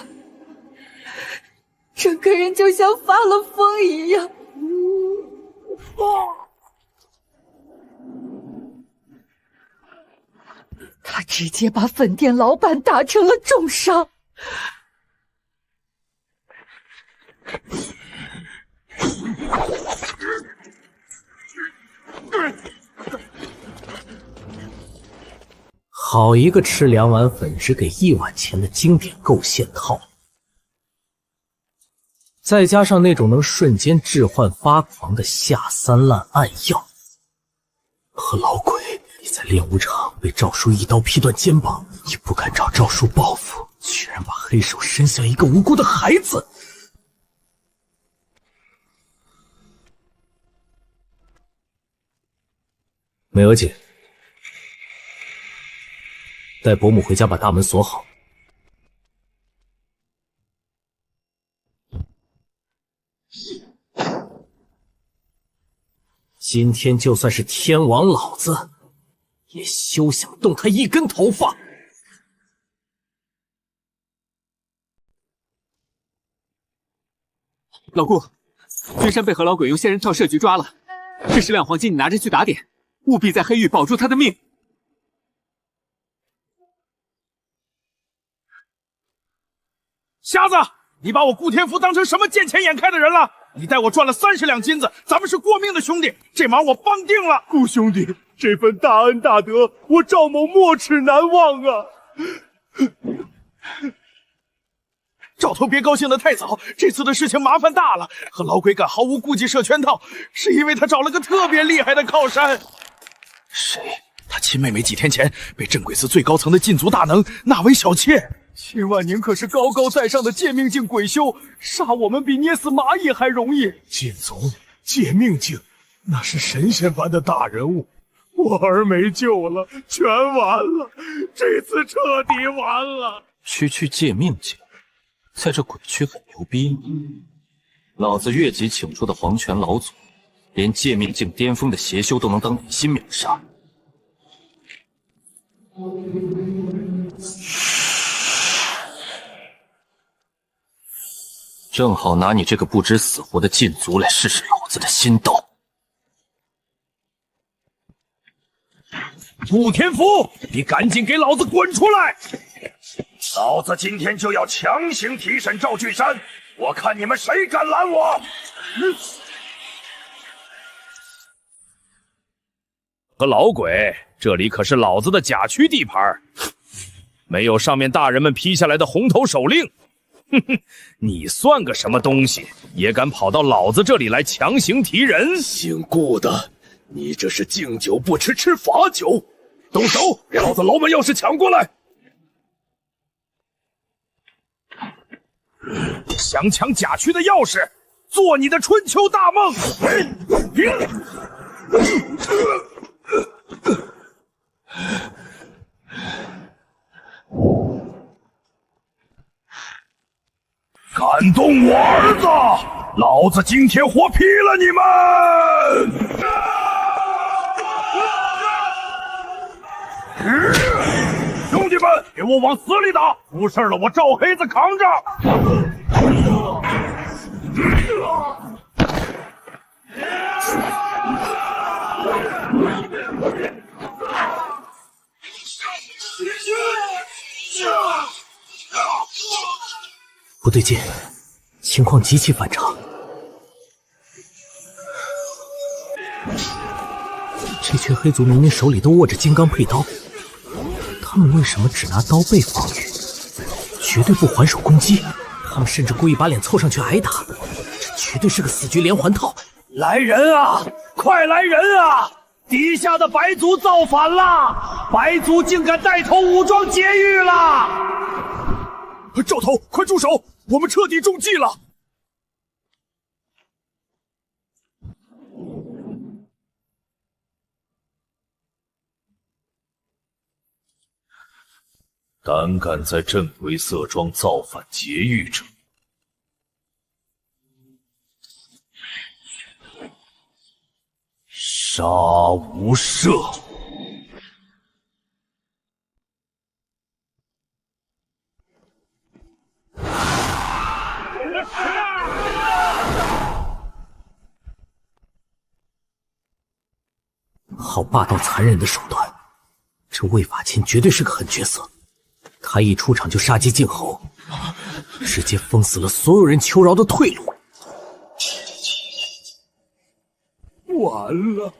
整个人就像发了疯一样。他直接把粉店老板打成了重伤。好一个吃2碗粉只给1碗钱的经典构陷套，再加上那种能瞬间置换发狂的下3滥暗药。和老鬼，你在练武场被赵叔一刀劈断肩膀，也不敢找赵叔报复，居然把黑手伸向一个无辜的孩子。美娥姐，带伯母回家把大门锁好。今天就算是天王老子，也休想动他一根头发。老顾，君山被何老鬼用仙人跳设局抓了，这10两黄金你拿着去打点，务必在黑域保住他的命。瞎子，你把我顾天福当成什么见钱眼开的人了？你带我赚了30两金子，咱们是过命的兄弟，这忙我帮定了。顾兄弟，这份大恩大德，我赵某没齿难忘啊！赵头别高兴得太早，这次的事情麻烦大了。和老鬼敢毫无顾忌设圈套，是因为他找了个特别厉害的靠山。谁？他亲妹妹几天前被镇鬼司最高层的禁足大能纳为小妾。秦万宁可是高高在上的借命境鬼修，杀我们比捏死蚂蚁还容易。禁足、借命境，那是神仙般的大人物。我儿没救了，全完了，这次彻底完了。区区借命境，在这鬼区很牛逼。老子越级请出的黄泉老祖，连借命境巅峰的邪修都能当李欣秒杀。正好拿你这个不知死活的禁足来试试老子的心斗。顾天福，你赶紧给老子滚出来！老子今天就要强行提审赵俊山，我看你们谁敢拦我！和老鬼，这里可是老子的甲区地盘，没有上面大人们批下来的红头手令。哼哼，你算个什么东西，也敢跑到老子这里来强行提人？姓顾的，你这是敬酒不吃吃罚酒！动手，给老子牢门钥匙抢过来！想抢甲区的钥匙，做你的春秋大梦！敢动我儿子，老子今天活劈了你们！兄弟们，给我往死里打！出事了，我赵黑子扛着！不对劲，情况极其反常。这群黑族明明手里都握着金刚佩刀，他们为什么只拿刀背防御，绝对不还手攻击？他们甚至故意把脸凑上去挨打，这绝对是个死局连环套。来人啊！快来人啊！底下的白族造反了！白族竟敢带头武装劫狱了！赵头，快住手！我们彻底中计了！胆敢在镇鬼色庄造反劫狱者，杀无赦！好霸道残忍的手段，这魏法钦绝对是个狠角色。他一出场就杀鸡儆猴，直接封死了所有人求饶的退路。完了，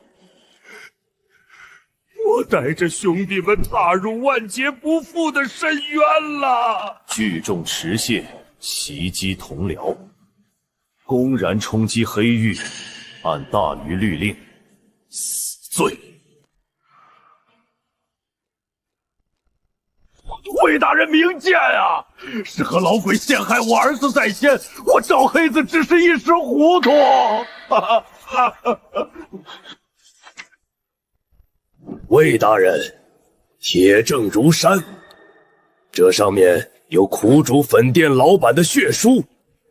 我带着兄弟们踏入万劫不复的深渊了。聚众持械，袭击同僚，公然冲击黑狱，按大鱼律令，死罪。魏大人明鉴啊！是和老鬼陷害我儿子在先，我赵黑子只是一时糊涂。魏大人，铁证如山，这上面有苦主粉店老板的血书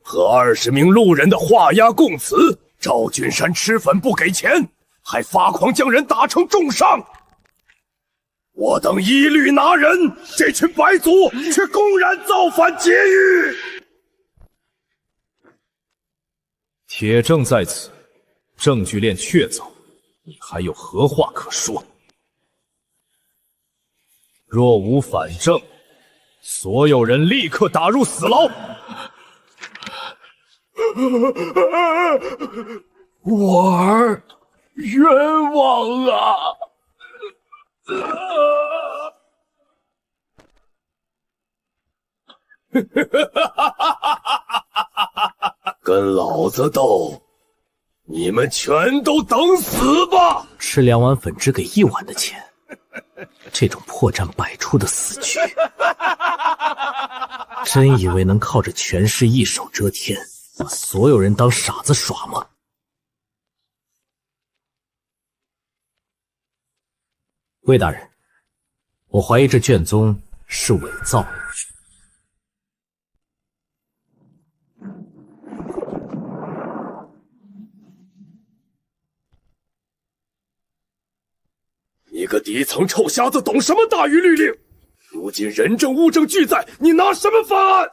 和20名路人的画押供词。赵君山吃粉不给钱，还发狂将人打成重伤。我等一律拿人，这群白族却公然造反劫狱。铁证在此，证据链确凿，你还有何话可说？若无反证，所有人立刻打入死牢。我儿冤枉啊！跟老子斗，你们全都等死吧！吃2碗粉只给1碗的钱，这种破绽百出的死局，真以为能靠着权势一手遮天，把所有人当傻子耍吗？魏大人，我怀疑这卷宗是伪造。你个底层臭瞎子，懂什么大于律令？如今人证物证俱在，你拿什么翻案？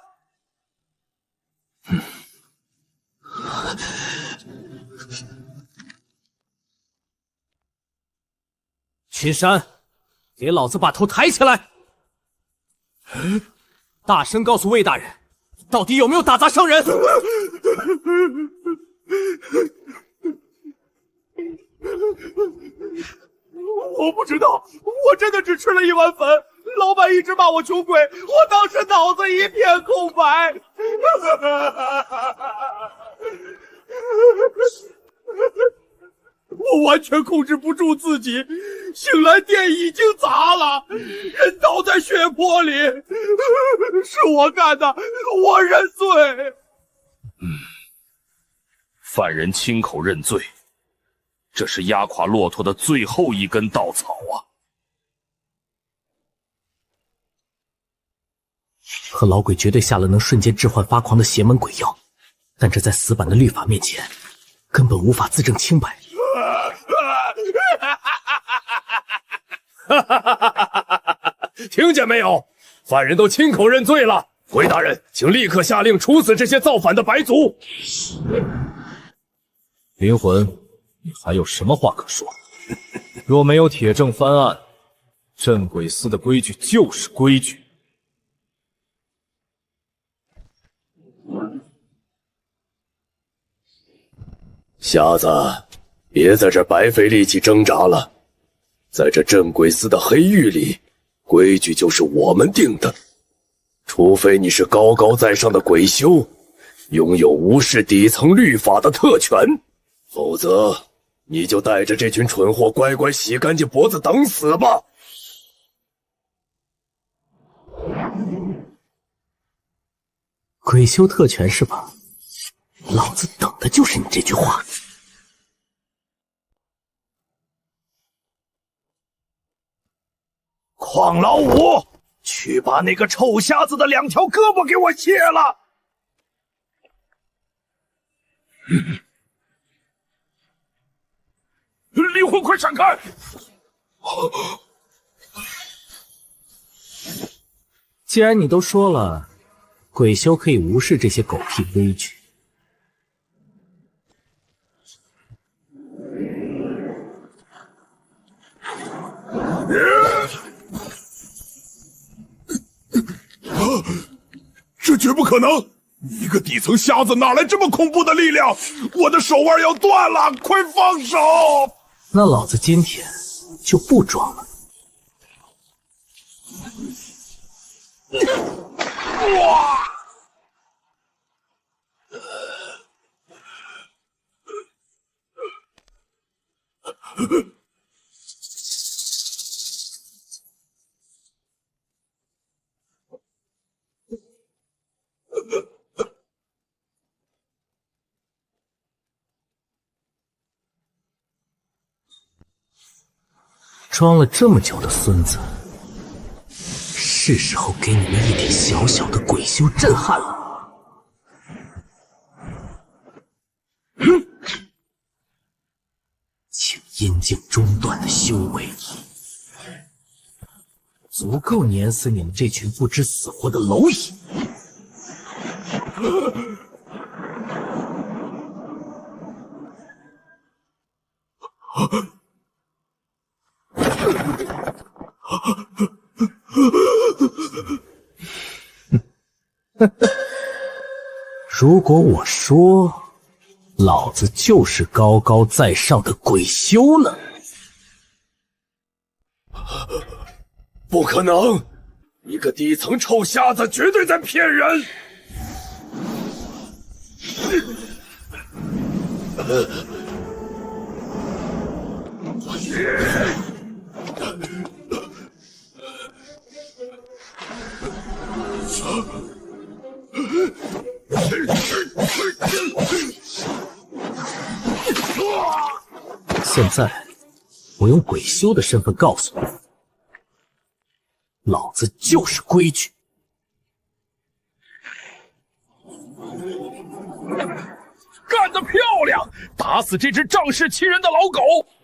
群山，给老子把头抬起来！大声告诉魏大人，到底有没有打砸伤人？我不知道，我真的只吃了1碗粉。老板一直骂我穷鬼，我当时脑子一片空白。我完全控制不住自己，醒来店已经砸了，人倒在血泊里，是我干的，我认罪。犯人亲口认罪，这是压垮骆驼的最后一根稻草啊！和老鬼绝对下了能瞬间致幻发狂的邪门鬼药，但这在死板的律法面前，根本无法自证清白。听见没有？犯人都亲口认罪了。魏大人，请立刻下令处死这些造反的白族。灵魂，你还有什么话可说？若没有铁证翻案，镇鬼司的规矩就是规矩。瞎子，别在这白费力气挣扎了。在这镇鬼司的黑狱里，规矩就是我们定的。除非你是高高在上的鬼修，拥有无视底层律法的特权，否则你就带着这群蠢货乖乖洗干净脖子等死吧！鬼修特权是吧？老子等的就是你这句话。邝老五，去把那个臭瞎子的2条胳膊给我切了！灵魂，快闪开！既然你都说了，鬼修可以无视这些狗屁规矩。这绝不可能！你一个底层瞎子哪来这么恐怖的力量？我的手腕要断了，快放手！那老子今天就不装了。哇！装了这么久的孙子，是时候给你们一点小小的鬼修震撼了。请阴茎中断的修为，足够碾死你们这群不知死活的蝼蚁。如果我说，老子就是高高在上的鬼修呢？不可能！一个低层臭瞎子绝对在骗人！现在，我用鬼修的身份告诉你，老子就是规矩。干得漂亮！打死这只仗势欺人的老狗！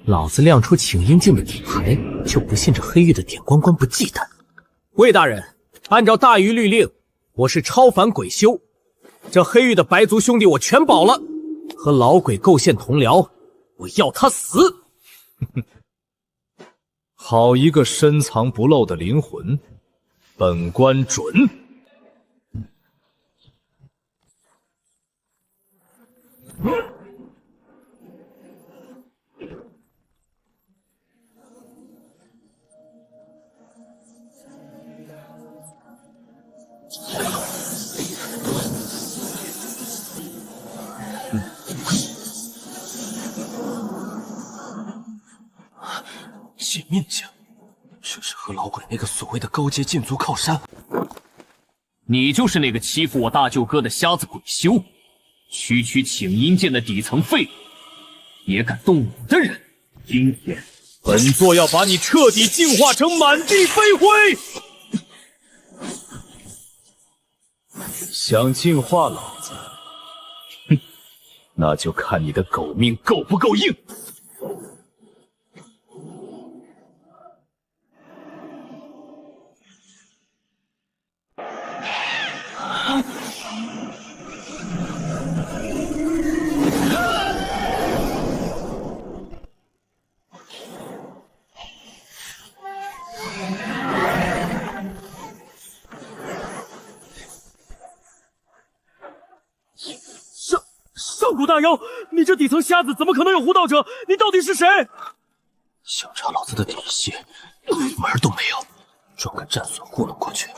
老子亮出请阴镜的底牌，就不信这黑玉的点关关不忌惮。魏大人，按照大禹律令，我是超凡鬼修，这黑玉的白族兄弟我全保了，和老鬼构陷同僚，我要他死！好一个深藏不露的灵魂，本官准。写命令，这是和老鬼那个所谓的高阶禁足靠山。你就是那个欺负我大舅哥的瞎子鬼修，区区请阴剑的底层废物，也敢动我的人！今天，本座要把你彻底净化成满地飞灰！想净化老子？哼，那就看你的狗命够不够硬！上古大妖，你这底层瞎子怎么可能有护道者？你到底是谁？想查老子的底细，门都没有！专敢战损糊弄过去，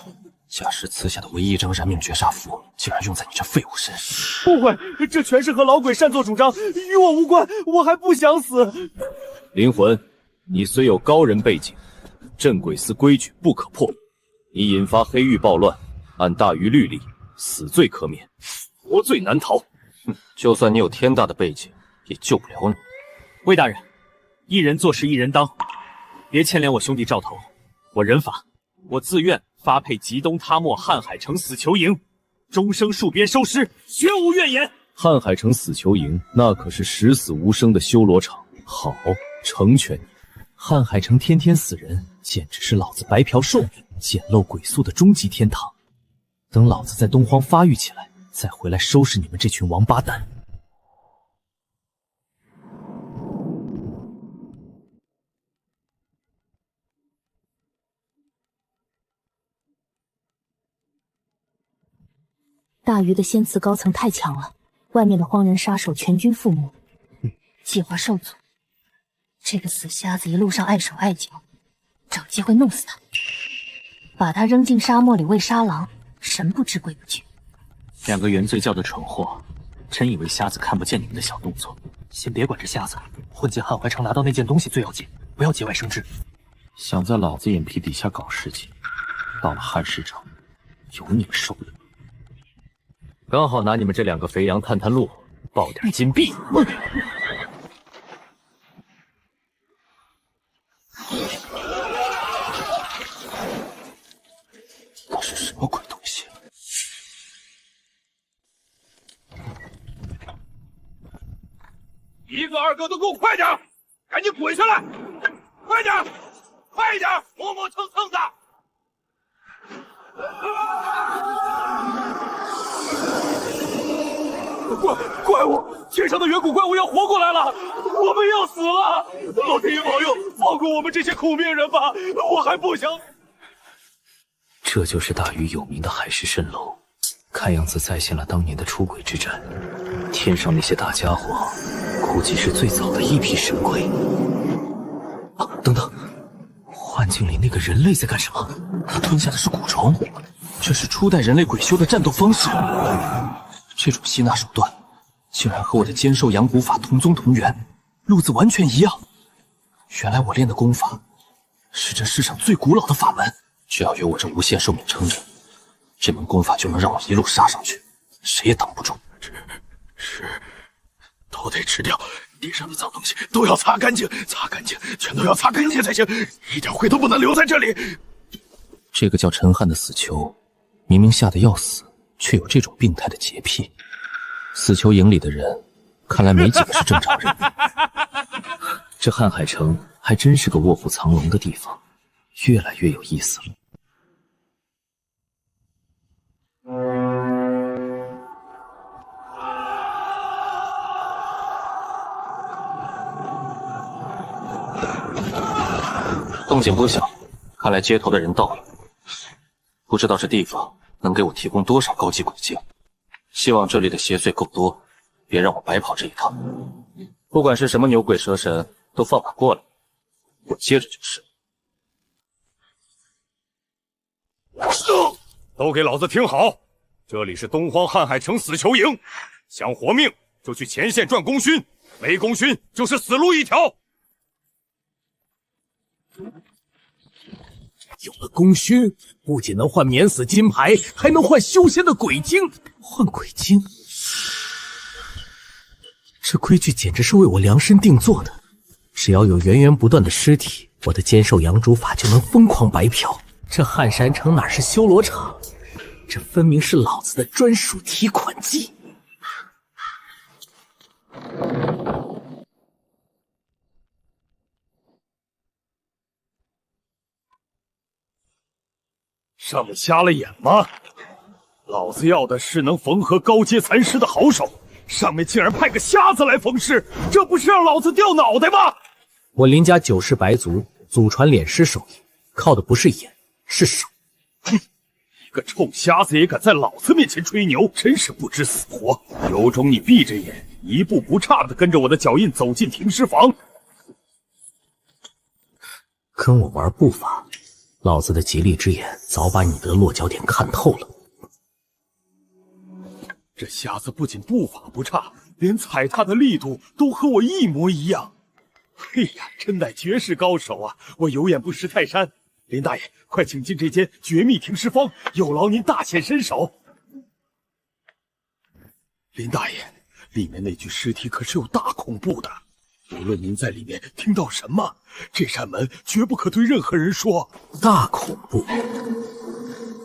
假使此下的唯一一张燃命绝杀符，竟然用在你这废物身上！不会，这全是和老鬼擅作主张，与我无关，我还不想死。灵魂，你虽有高人背景，镇鬼司规矩不可破，你引发黑域暴乱，按大鱼律例，死罪可免，活罪难逃。就算你有天大的背景，也救不了你。魏大人，一人做事一人当，别牵连我兄弟赵头。我忍法，我自愿发配吉东他莫瀚海城死囚营，终生戍边收尸，绝无怨言。瀚海城死囚营，那可是十死无生的修罗场。好，成全你。瀚海城天天死人，简直是老子白嫖寿命、简陋鬼宿的终极天堂。等老子在东荒发育起来，再回来收拾你们这群王八蛋。大鱼的仙祠高层太强了，外面的荒人杀手全军覆没，计划受阻。这个死瞎子一路上碍手碍脚，找机会弄死他，把他扔进沙漠里喂沙狼，神不知鬼不觉。两个原罪教的蠢货，真以为瞎子看不见你们的小动作？先别管这瞎子，混进瀚怀城拿到那件东西最要紧，不要节外生枝。想在老子眼皮底下搞事情，到了汉市城，有你们受不了。刚好拿你们这两个肥羊探探路，报点金币。那是什么鬼东西？一个二个都给我快点，赶紧滚下来！快点，快点，磨磨蹭蹭的。怪物！天上的远古怪物要活过来了，我们要死了！老天爷保佑，放过我们这些苦命人吧！我还不想……这就是大禹有名的海市蜃楼，看样子再现了当年的出轨之战。天上那些大家伙，估计是最早的一批神鬼。啊，等等，幻境里那个人类在干什么？他吞下的是蛊虫，这是初代人类鬼修的战斗方式。这种吸纳手段，竟然和我的兼寿阳蛊法同宗同源，路子完全一样。原来我练的功法是这世上最古老的法门，只要有我这无限寿命撑着，这门功法就能让我一路杀上去，谁也挡不住。是，都得吃掉，地上的脏东西都要擦干净，擦干净，全都要擦干净才行，一点灰都不能留在这里。这个叫陈汉的死囚，明明吓得要死，却有这种病态的洁癖。死囚营里的人，看来没几个是正常人。这瀚海城还真是个卧虎藏龙的地方，越来越有意思了。动静不小，看来接头的人到了。不知道这地方能给我提供多少高级鬼精，希望这里的邪祟够多，别让我白跑这一趟。不管是什么牛鬼蛇神，都放马过来，我接着就是。都给老子听好，这里是东荒瀚海城死囚营，想活命就去前线赚功勋，没功勋就是死路一条。有了功勋，不仅能换免死金牌，还能换修仙的鬼精。换鬼精，这规矩简直是为我量身定做的。只要有源源不断的尸体，我的兼寿阳主法就能疯狂白嫖。这瀚山城哪是修罗场，这分明是老子的专属提款机。上面瞎了眼吗？老子要的是能缝合高阶残尸的好手，上面竟然派个瞎子来缝尸，这不是让老子掉脑袋吗？我林家9世白族祖传敛尸手艺，靠的不是眼，是手。哼，一个臭瞎子也敢在老子面前吹牛，真是不知死活！有种你闭着眼，一步不差的跟着我的脚印走进停尸房。跟我玩步伐，老子的极力之眼早把你的落脚点看透了。这瞎子不仅步伐不差，连踩踏的力度都和我一模一样。嘿呀，真乃绝世高手啊！我有眼不识泰山。林大爷，快请进这间绝密停尸坊，有劳您大显身手。林大爷，里面那具尸体可是有大恐怖的，无论您在里面听到什么，这扇门绝不可对任何人说。大恐怖！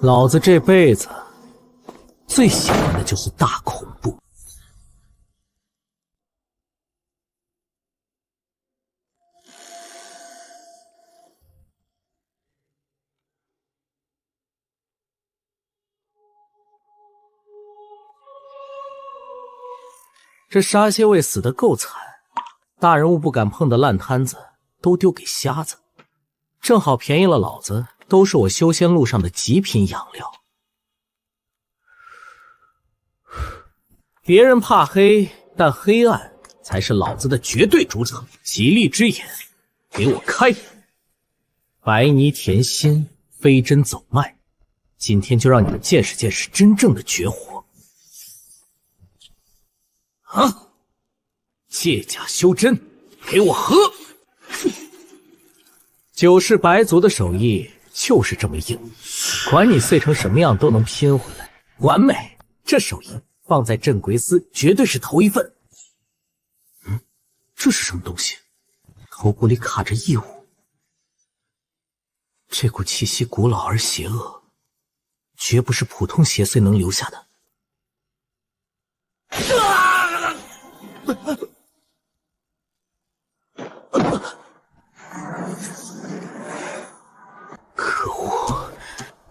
老子这辈子最喜欢的就是大恐怖。这沙蝎卫死得够惨，大人物不敢碰的烂摊子都丢给瞎子，正好便宜了老子，都是我修仙路上的极品养料。别人怕黑，但黑暗才是老子的绝对主场。极力之眼，给我开！白泥填心，飞针走脉，今天就让你们见识见识真正的绝活。啊！借假修真，给我合！九世白族的手艺就是这么硬，管你碎成什么样都能拼回来，完美！这手艺放在镇鬼司绝对是头一份。这是什么东西？头骨里卡着异物，这股气息古老而邪恶，绝不是普通邪祟能留下的。可恶！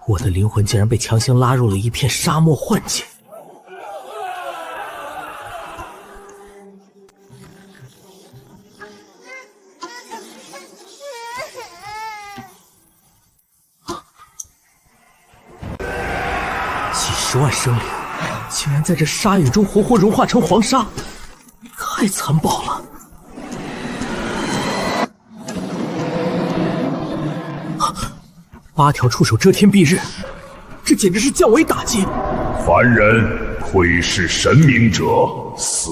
我的灵魂竟然被强行拉入了一片沙漠幻境。几十万生灵竟然在这沙雨中活活融化成黄沙，太残暴了！8条触手遮天蔽日，这简直是降维打击！凡人窥视神明者死。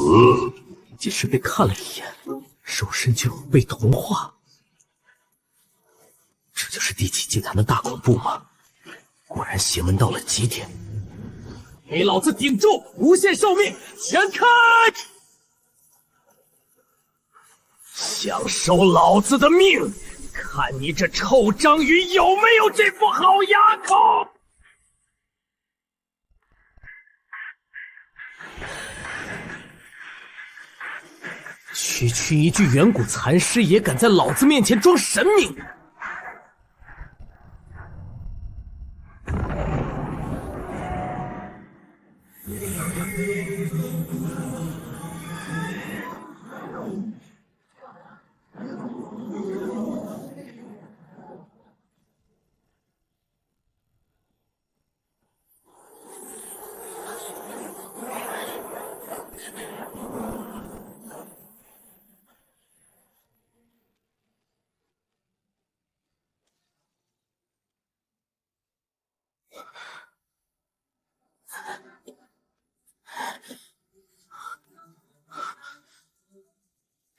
仅是被看了一眼，肉身就被同化，这就是第几祭坛的大恐怖吗？果然邪门到了极点！给老子顶住！无限寿命，全开！想收老子的命，看你这臭章鱼有没有这副好牙口！区一具远古残尸也敢在老子面前装神明！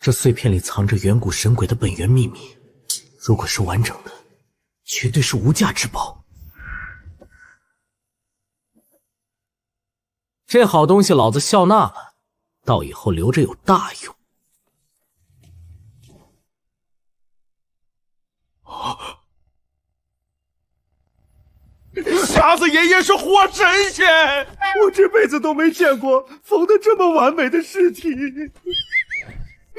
这碎片里藏着远古神鬼的本源秘密，如果是完整的，绝对是无价之宝。这好东西老子笑纳了，到以后留着有大用。瞎子爷爷是活神仙，我这辈子都没见过缝得这么完美的尸体。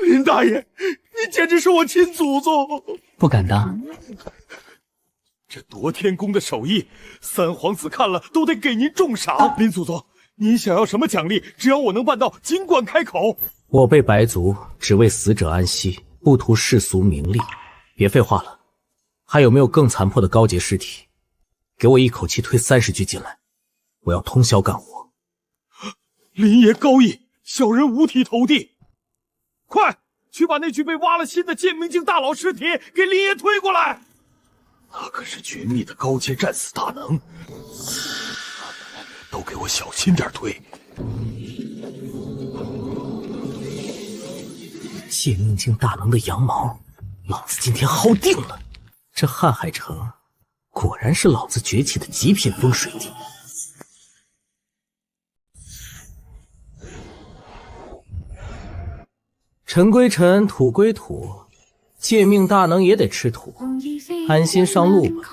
林大爷，你简直是我亲祖宗！不敢当。这夺天宫的手艺，三皇子看了都得给您重赏。林祖宗，您想要什么奖励，只要我能办到，尽管开口。我辈白族只为死者安息，不图世俗名利。别废话了，还有没有更残破的高洁尸体？给我一口气推30具进来，我要通宵干活。林爷高义，小人五体投地。快去把那具被挖了心的剑明镜大佬尸体给林爷推过来！那可是绝密的高阶战死大能，都给我小心点推。借命境大能的羊毛，老子今天薅定了！这瀚海城果然是老子崛起的极品风水地。尘归尘，土归土，借命大能也得吃土，安心上路吧。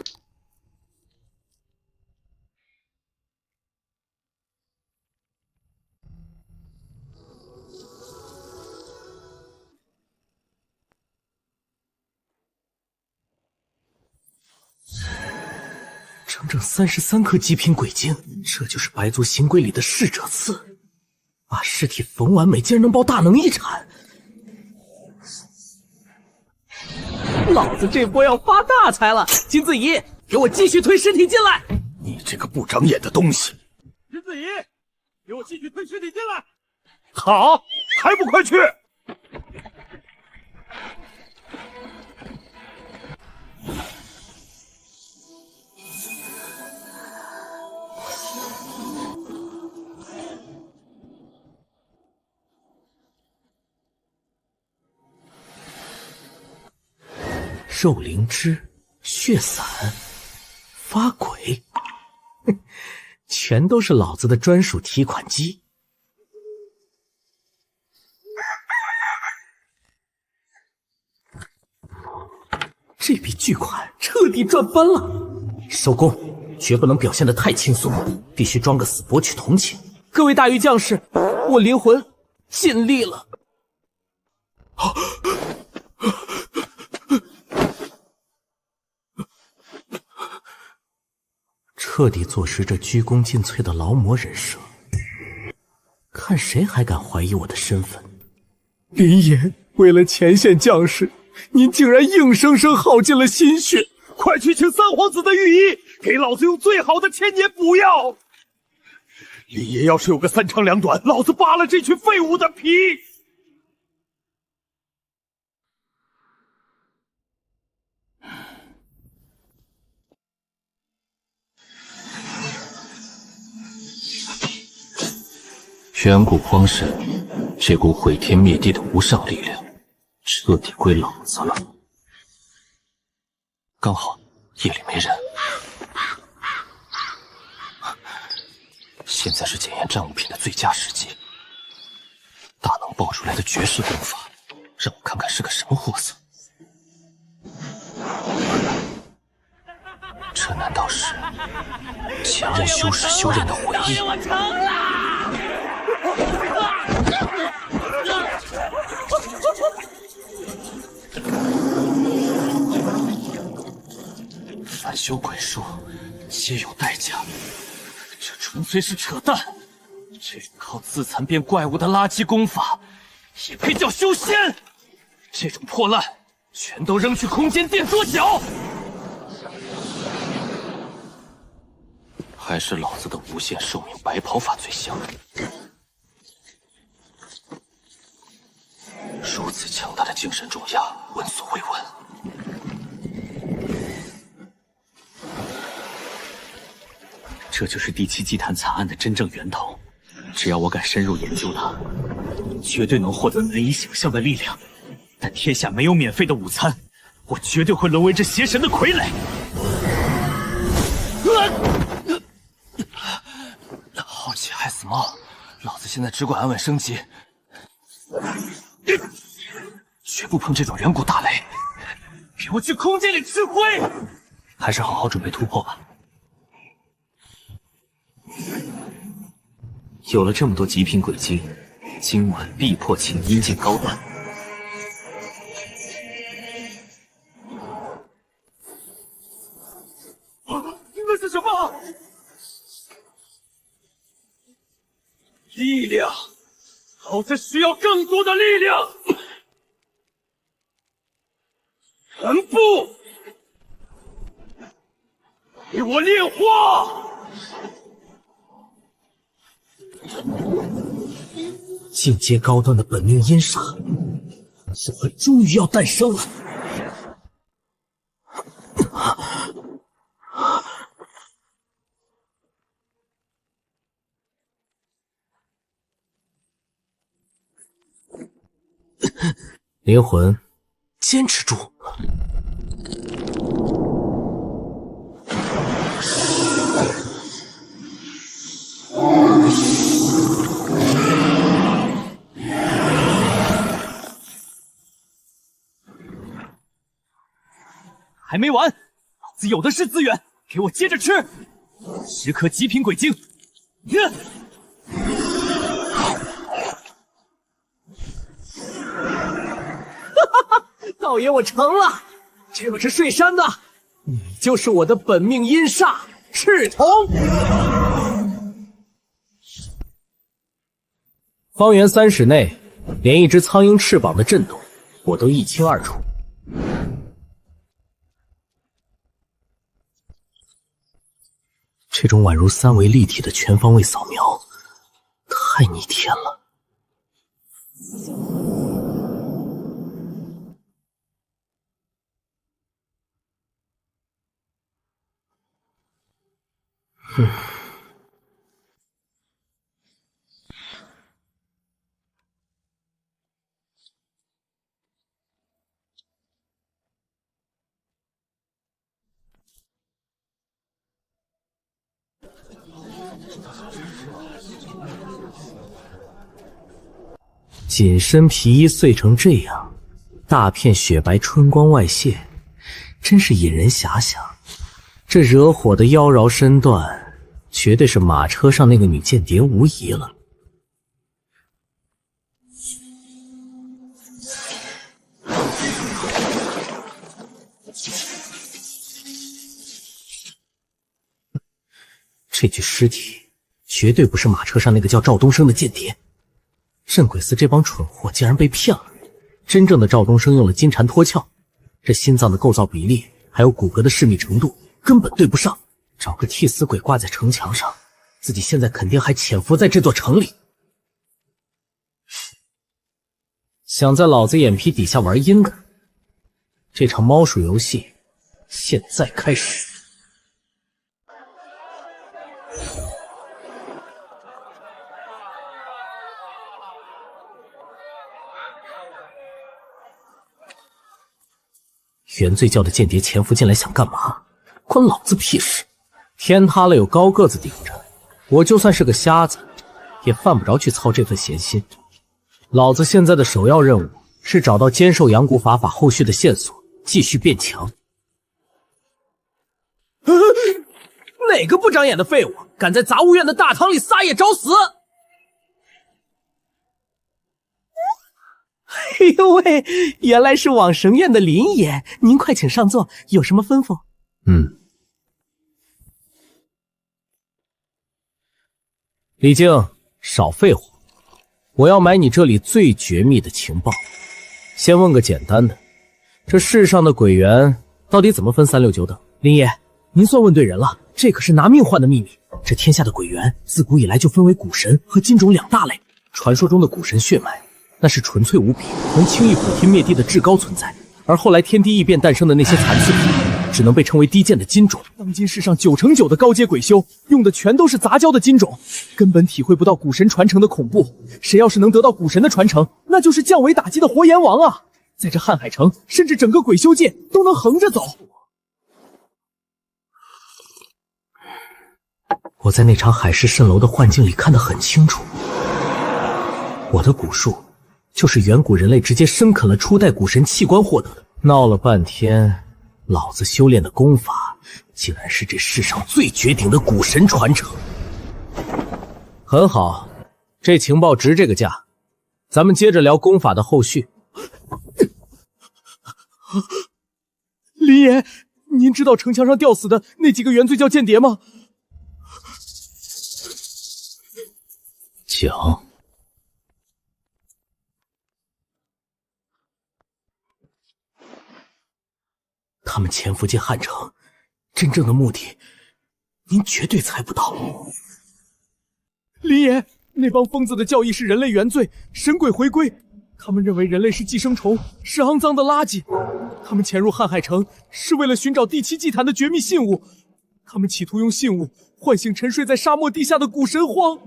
整整33颗极品鬼晶，这就是白族行规里的逝者刺。把尸体缝完美，竟然能爆大能一铲！老子这波要发大财了！金子怡，给我继续推尸体进来！你这个不长眼的东西！金子怡，给我继续推尸体进来！好，还不快去！肉灵芝、血伞、发鬼，全都是老子的专属提款机。这笔巨款彻底赚翻了！收工，绝不能表现得太轻松，必须装个死博取同情。各位大御将士，我灵魂尽力了。彻底坐实这鞠躬尽瘁的劳模人设，看谁还敢怀疑我的身份。林岩，为了前线将士，您竟然硬生生耗尽了心血！快去请三皇子的御医，给老子用最好的千年补药！林爷要是有个三长两短，老子扒了这群废物的皮！远古荒神，这股毁天灭地的无上力量，彻底归老子了。刚好夜里没人，现在是检验战物品的最佳时机。大能爆出来的绝世功法，让我看看是个什么货色。这难道是前任修士修炼的回忆？我成了！反修鬼术皆有代价，这纯粹是扯淡。这种靠自残变怪物的垃圾功法，也配叫修仙？这种破烂，全都扔去空间垫桌脚！还是老子的无限寿命白袍法最香。如此强大的精神重压，闻所未闻。这就是第7祭坛惨案的真正源头。只要我敢深入研究它，绝对能获得难以想象的力量。但天下没有免费的午餐，我绝对会沦为这邪神的傀儡。好奇害死猫，老子现在只管安稳升级，绝不碰这种远古大雷。给我去空间里吃灰！还是好好准备突破吧。有了这么多极品鬼晶，今晚必破请阴境高端。那是什么？力量！老子需要更多的力量！全部给我炼化！进阶高端的本命阴煞，这会终于要诞生了。灵魂，坚持住！还没完，老子有的是资源，给我接着吃！10颗极品鬼晶。道爷，我成了！这个是睡山的，你就是我的本命阴煞赤瞳。方圆3尺内，连一只苍鹰翅膀的震动，我都一清二楚。这种宛如3维立体的全方位扫描，太逆天了。紧身皮衣碎成这样，大片雪白春光外泄，真是引人遐想。这惹火的妖娆身段，绝对是马车上那个女间谍无疑了。这具尸体绝对不是马车上那个叫赵东升的间谍。镇鬼司这帮蠢货竟然被骗了！真正的赵东升用了金蝉脱壳，这心脏的构造比例还有骨骼的细密程度根本对不上。找个替死鬼挂在城墙上，自己现在肯定还潜伏在这座城里。想在老子眼皮底下玩阴的，这场猫鼠游戏现在开始。原罪教的间谍潜伏进来想干嘛？关老子屁事！天塌了有高个子顶着，我就算是个瞎子，也犯不着去操这份闲心。老子现在的首要任务是找到坚受阳谷法后续的线索，继续变强。哪个不长眼的废物，敢在杂物院的大堂里撒野找死！哎呦喂，原来是往神院的林爷，您快请上座，有什么吩咐？李靖，少废话，我要买你这里最绝密的情报。先问个简单的，这世上的鬼源到底怎么分3、6、9等？林爷，您算问对人了，这可是拿命换的秘密。这天下的鬼源自古以来就分为古神和金种2大类，传说中的古神血脉那是纯粹无比，能轻易毁天灭地的至高存在，而后来天地异变诞生的那些残次品，只能被称为低贱的金种。当今世上9成9的高阶鬼修用的全都是杂交的金种，根本体会不到古神传承的恐怖。谁要是能得到古神的传承，那就是降维打击的活阎王啊！在这瀚海城，甚至整个鬼修界都能横着走。我在那场海市蜃楼的幻境里看得很清楚，我的蛊术就是远古人类直接生啃了初代古神器官获得的。闹了半天，老子修炼的功法竟然是这世上最绝顶的古神传承。很好，这情报值这个价。咱们接着聊功法的后续。林爷，您知道城墙上吊死的那几个原罪教间谍吗？讲。他们潜伏进汉城，真正的目的，您绝对猜不到。林爷，那帮疯子的教义是人类原罪，神鬼回归。他们认为人类是寄生虫，是肮脏的垃圾。他们潜入瀚海城，是为了寻找第7祭坛的绝密信物。他们企图用信物唤醒沉睡在沙漠地下的古神荒。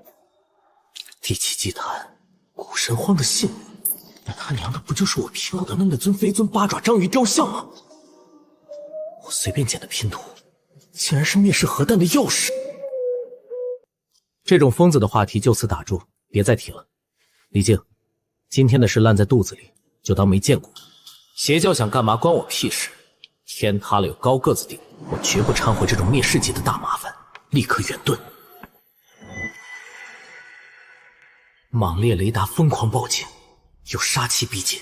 第7祭坛，古神荒的信物。那他娘的不就是我拼到的那尊飞尊八爪章鱼雕像吗？我随便捡的拼图，竟然是灭世核弹的钥匙。这种疯子的话题就此打住，别再提了。李靖，今天的事烂在肚子里，就当没见过。邪教想干嘛关我屁事？天塌了有高个子顶，我绝不掺和这种灭世级的大麻烦，立刻远遁。莽烈雷达疯狂报警，有杀气逼近。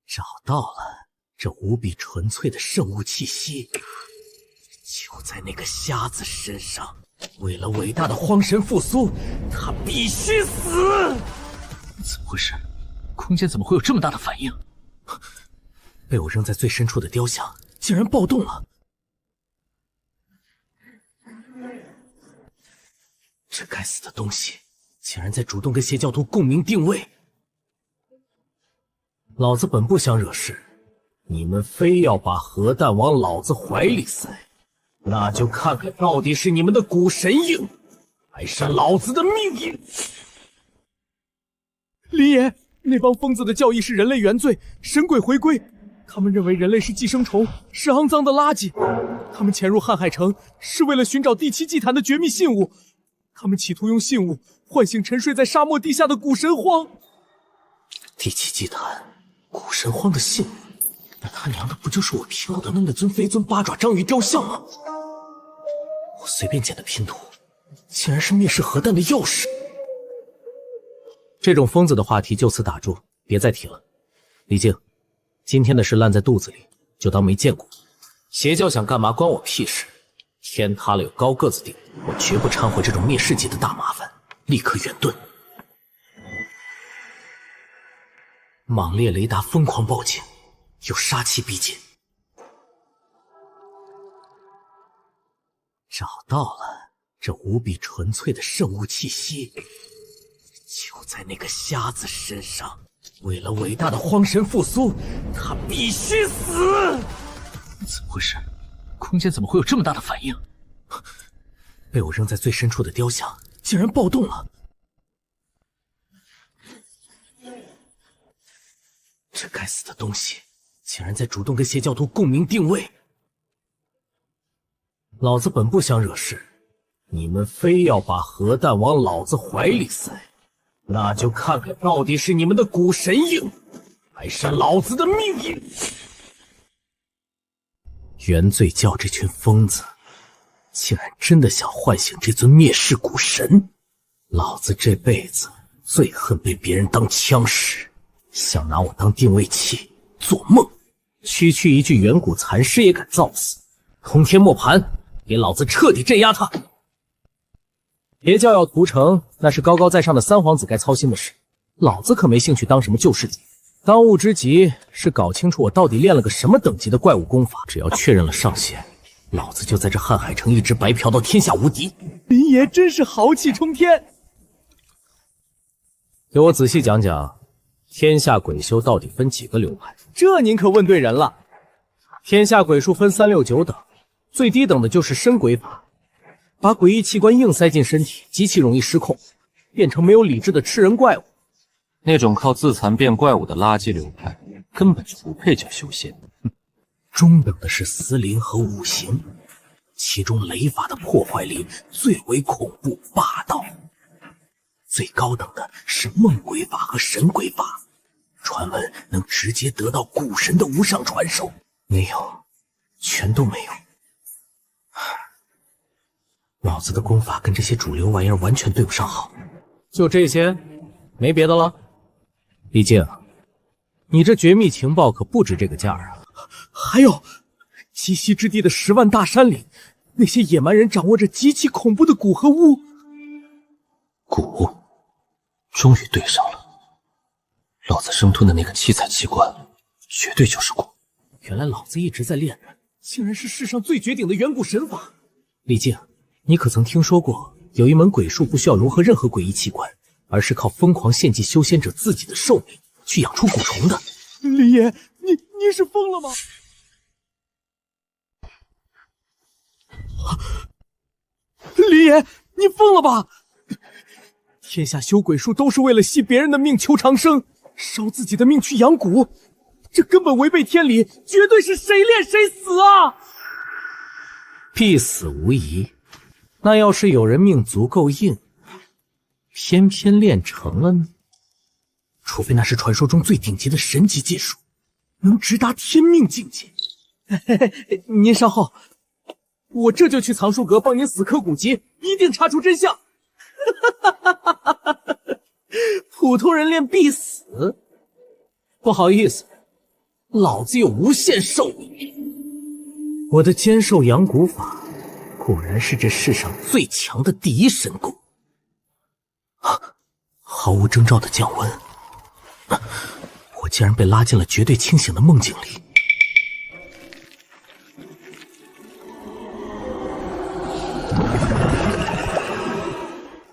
找到了，这无比纯粹的圣物气息，就在那个瞎子身上。为了伟大的荒神复苏，他必须死！怎么回事？空间怎么会有这么大的反应？被我扔在最深处的雕像竟然暴动了！这该死的东西竟然在主动跟邪教徒共鸣定位！老子本不想惹事，你们非要把核弹往老子怀里塞，那就看看到底是你们的骨神硬，还是老子的命硬！林爷，那帮疯子的教义是人类原罪，神鬼回归。他们认为人类是寄生虫，是肮脏的垃圾。他们潜入瀚海城，是为了寻找第七祭坛的绝密信物。他们企图用信物唤醒沉睡在沙漠地下的古神荒。第七祭坛，古神荒的信物，那他娘的不就是我拼到的那尊飞尊八爪章鱼雕像吗？我随便捡的拼图，竟然是灭世核弹的钥匙。这种疯子的话题就此打住，别再提了。李靖，今天的事烂在肚子里，就当没见过。邪教想干嘛关我屁事？天塌了有高个子顶，我绝不掺和这种灭世级的大麻烦，立刻远遁。莽烈雷达疯狂报警，有杀气逼近。找到了，这无比纯粹的圣物气息，就在那个瞎子身上。为了伟大的荒神复苏，他必须死！怎么回事？空间怎么会有这么大的反应？被我扔在最深处的雕像竟然暴动了！这该死的东西竟然在主动跟邪教徒共鸣定位！老子本不想惹事，你们非要把核弹往老子怀里塞，那就看看到底是你们的骨神硬，还是老子的命硬！原罪教这群疯子，竟然真的想唤醒这尊灭世古神！老子这辈子最恨被别人当枪使，想拿我当定位器，做梦！区区一具远古残尸也敢造次！通天磨盘，给老子彻底镇压他！邪教要屠城，那是高高在上的三皇子该操心的事，老子可没兴趣当什么救世主。当务之急是搞清楚我到底练了个什么等级的怪物功法，只要确认了上限，老子就在这瀚海城一直白嫖到天下无敌。林爷真是豪气冲天！给我仔细讲讲，天下鬼修到底分几个流派？这您可问对人了。天下鬼术分3、6、9等，最低等的就是身鬼法，把诡异器官硬塞进身体，极其容易失控，变成没有理智的吃人怪物。那种靠自残变怪物的垃圾流派，根本就不配叫修仙。中等的是死灵和五行，其中雷法的破坏力最为恐怖霸道。最高等的是梦鬼法和神鬼法，传闻能直接得到古神的无上传授。没有，全都没有。老子的功法跟这些主流玩意儿完全对不上号。就这些，没别的了。李靖，你这绝密情报可不值这个价啊！还有，极西之地的10万大山里，那些野蛮人掌握着极其恐怖的蛊和巫。蛊，终于对上了。老子生吞的那个七彩器官，绝对就是蛊。原来老子一直在练的，竟然是世上最绝顶的远古神法。李靖，你可曾听说过有一门鬼术不需要融合任何诡异器官，而是靠疯狂献祭修仙者自己的寿命去养出蛊虫的？林爷，你是疯了吗？林爷，你疯了吧？天下修鬼术都是为了吸别人的命求长生，烧自己的命去养蛊，这根本违背天理，绝对是谁练谁死啊！必死无疑。那要是有人命足够硬，偏偏练成了呢？除非那是传说中最顶级的神级剑术，能直达天命境界。您稍后，我这就去藏书阁帮您死磕古籍，一定查出真相。普通人练必死？不好意思，老子有无限寿命。我的坚寿养蛊法果然是这世上最强的第一神功。毫无征兆的降温，我竟然被拉进了绝对清醒的梦境里。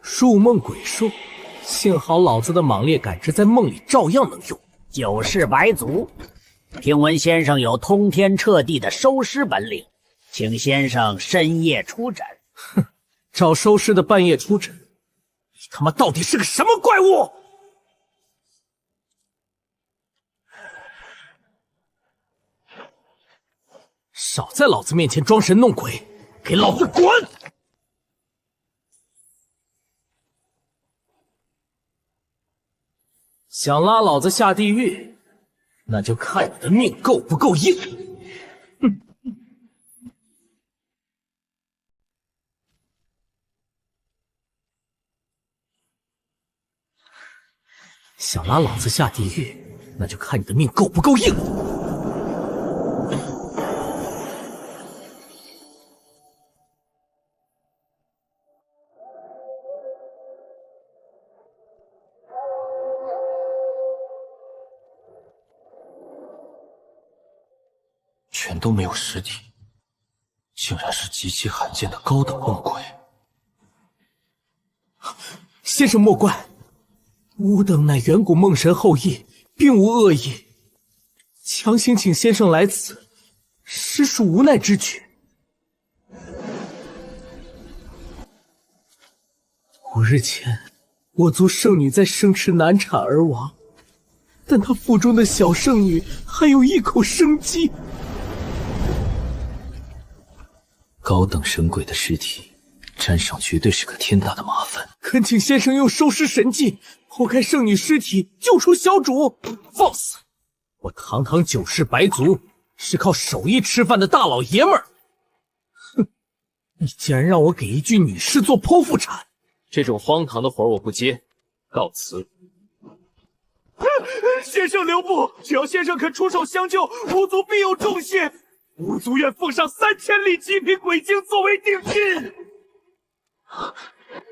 入梦鬼术，幸好老子的莽烈感知在梦里照样能用。九世白族，听闻先生有通天彻地的收尸本领，请先生深夜出诊。哼，找收尸的半夜出诊，你他妈到底是个什么怪物？少在老子面前装神弄鬼，给老子滚！想拉老子下地狱，那就看你的命够不够硬。哼！想拉老子下地狱，那就看你的命够不够硬。全都没有实体，竟然是极其罕见的高等梦鬼。先生莫怪，吾等乃远古梦神后裔，并无恶意。强行请先生来此，实属无奈之举。5日前，我族圣女在圣池难产而亡，但她腹中的小圣女还有一口生机。高等神鬼的尸体，沾上绝对是个天大的麻烦。恳请先生用收尸神技剖开圣女尸体，救出小主。放肆！我堂堂九世白族，是靠手艺吃饭的大老爷们儿。哼！你竟然让我给一具女尸做剖腹产，这种荒唐的活我不接，告辞。先生留步！只要先生肯出手相救，吾族必有重谢。吾族愿奉上3000粒极品鬼晶作为定金，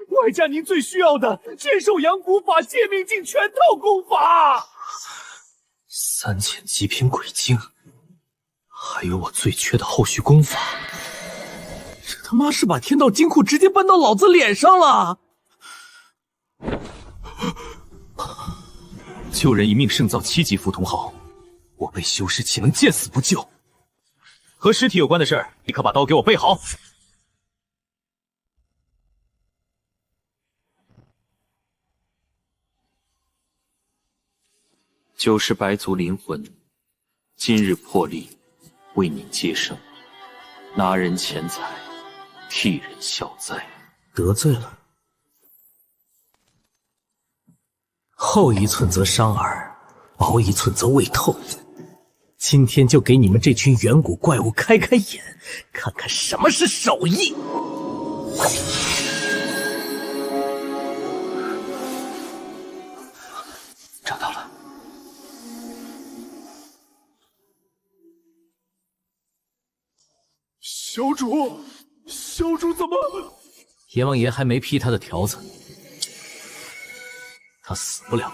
外加您最需要的坚寿养蛊法、借命镜全套功法。3000极品鬼晶，还有我最缺的后续功法。这他妈是把天道金库直接搬到老子脸上了！救人一命胜造7级浮屠豪，我被修尸岂能见死不救？和尸体有关的事儿，立刻把刀给我备好。九世白族灵魂，今日破例为你接生，拿人钱财，替人消灾。得罪了，厚一寸则伤耳，薄一寸则未透。今天就给你们这群远古怪物开开眼，看看什么是手艺。找到了。小主，小主怎么？阎王爷还没批他的条子，他死不了。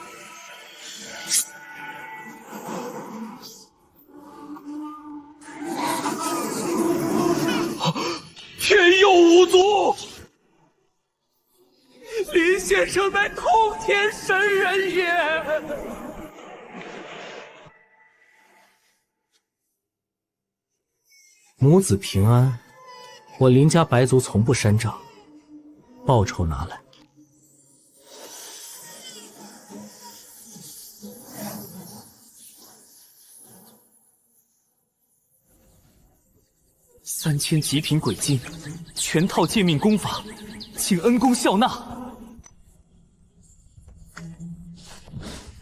天佑五族！林先生乃通天神人也。母子平安，我林家白族从不删账，报酬拿来。3000极品鬼经，全套借命功法，请恩公笑纳。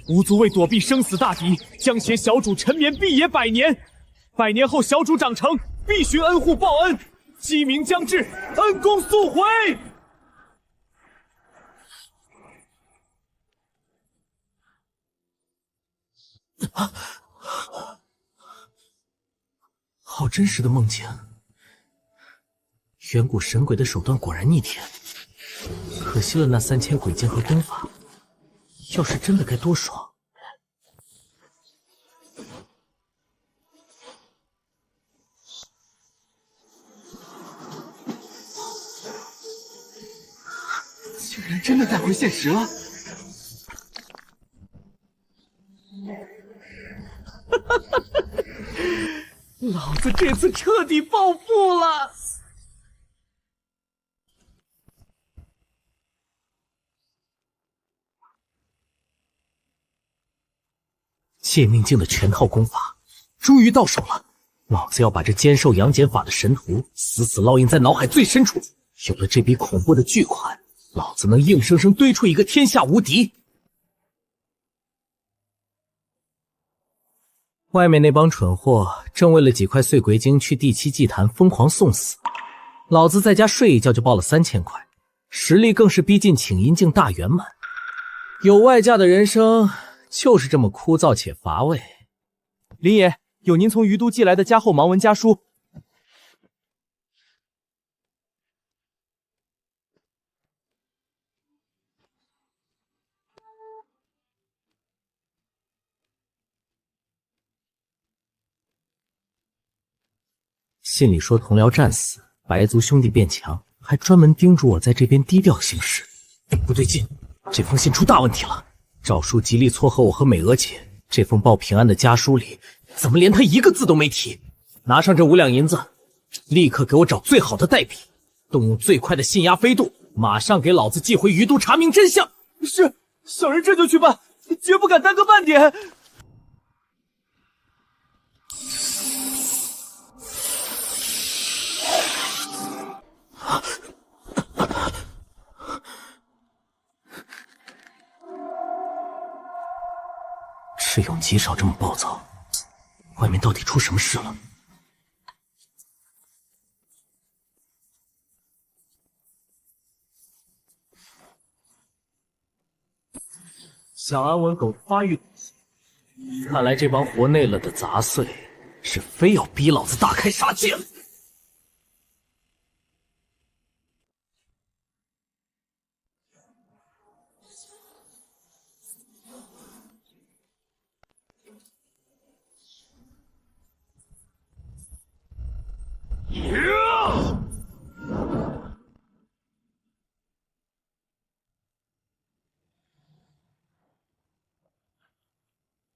吾族为躲避生死大敌，将携小主沉眠碧野100年。100年后小主长成，必寻恩护报恩。鸡鸣将至，恩公速回！好真实的梦境，远古神鬼的手段果然逆天，可惜了那3000鬼剑和功法，要是真的该多爽！竟然真的带回现实了！老子这次彻底暴富了！借命境的全套功法终于到手了，老子要把这兼受阳减法的神图死死烙印在脑海最深处。有了这笔恐怖的巨款，老子能硬生生堆出一个天下无敌。外面那帮蠢货正为了几块碎鬼晶去第7祭坛疯狂送死，老子在家睡一觉就爆了3000块，实力更是逼近请阴境大圆满。有外价的人生就是这么枯燥且乏味。林爷，有您从于都寄来的加厚盲文家书。信里说同僚战死，白族兄弟变强，还专门叮嘱我在这边低调行事。不对劲，这封信出大问题了。诏书极力撮合我和美娥姐，这封报平安的家书里怎么连他一个字都没提？拿上这5两银子，立刻给我找最好的代笔，动用最快的信押飞度，马上给老子寄回于都查明真相。是，小人这就去办，绝不敢耽搁半点。赤勇极少这么暴躁，外面到底出什么事了？想安稳狗发育，看来这帮活累了的杂碎是非要逼老子大开杀戒了。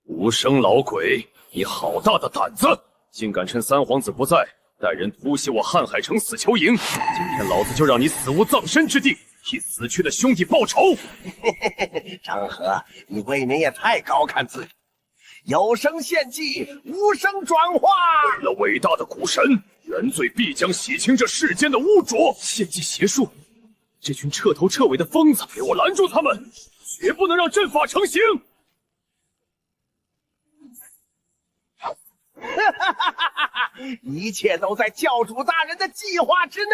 无声老鬼，你好大的胆子，竟敢趁三皇子不在，带人突袭我瀚海城死囚营！今天老子就让你死无葬身之地，替死去的兄弟报仇！张和，你未免也太高看自己，有声献祭，无声转化。为了伟大的古神，原罪必将洗清这世间的污浊。献祭邪术，这群彻头彻尾的疯子，给我拦住他们，绝不能让阵法成型！一切都在教主大人的计划之内。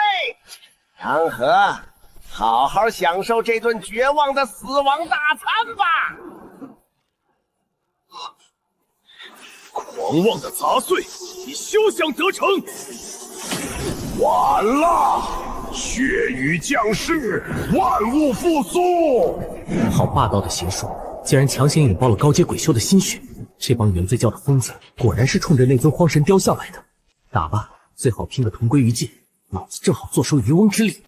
张和，好好享受这顿绝望的死亡大餐吧！狂妄的杂碎，你休想得逞！完了，血雨降世，万物复苏！好霸道的邪术，竟然强行引爆了高阶鬼修的心血。这帮原罪教的疯子果然是冲着那尊荒神雕像来的。打吧，最好拼个同归于尽，老子正好坐收渔翁之利。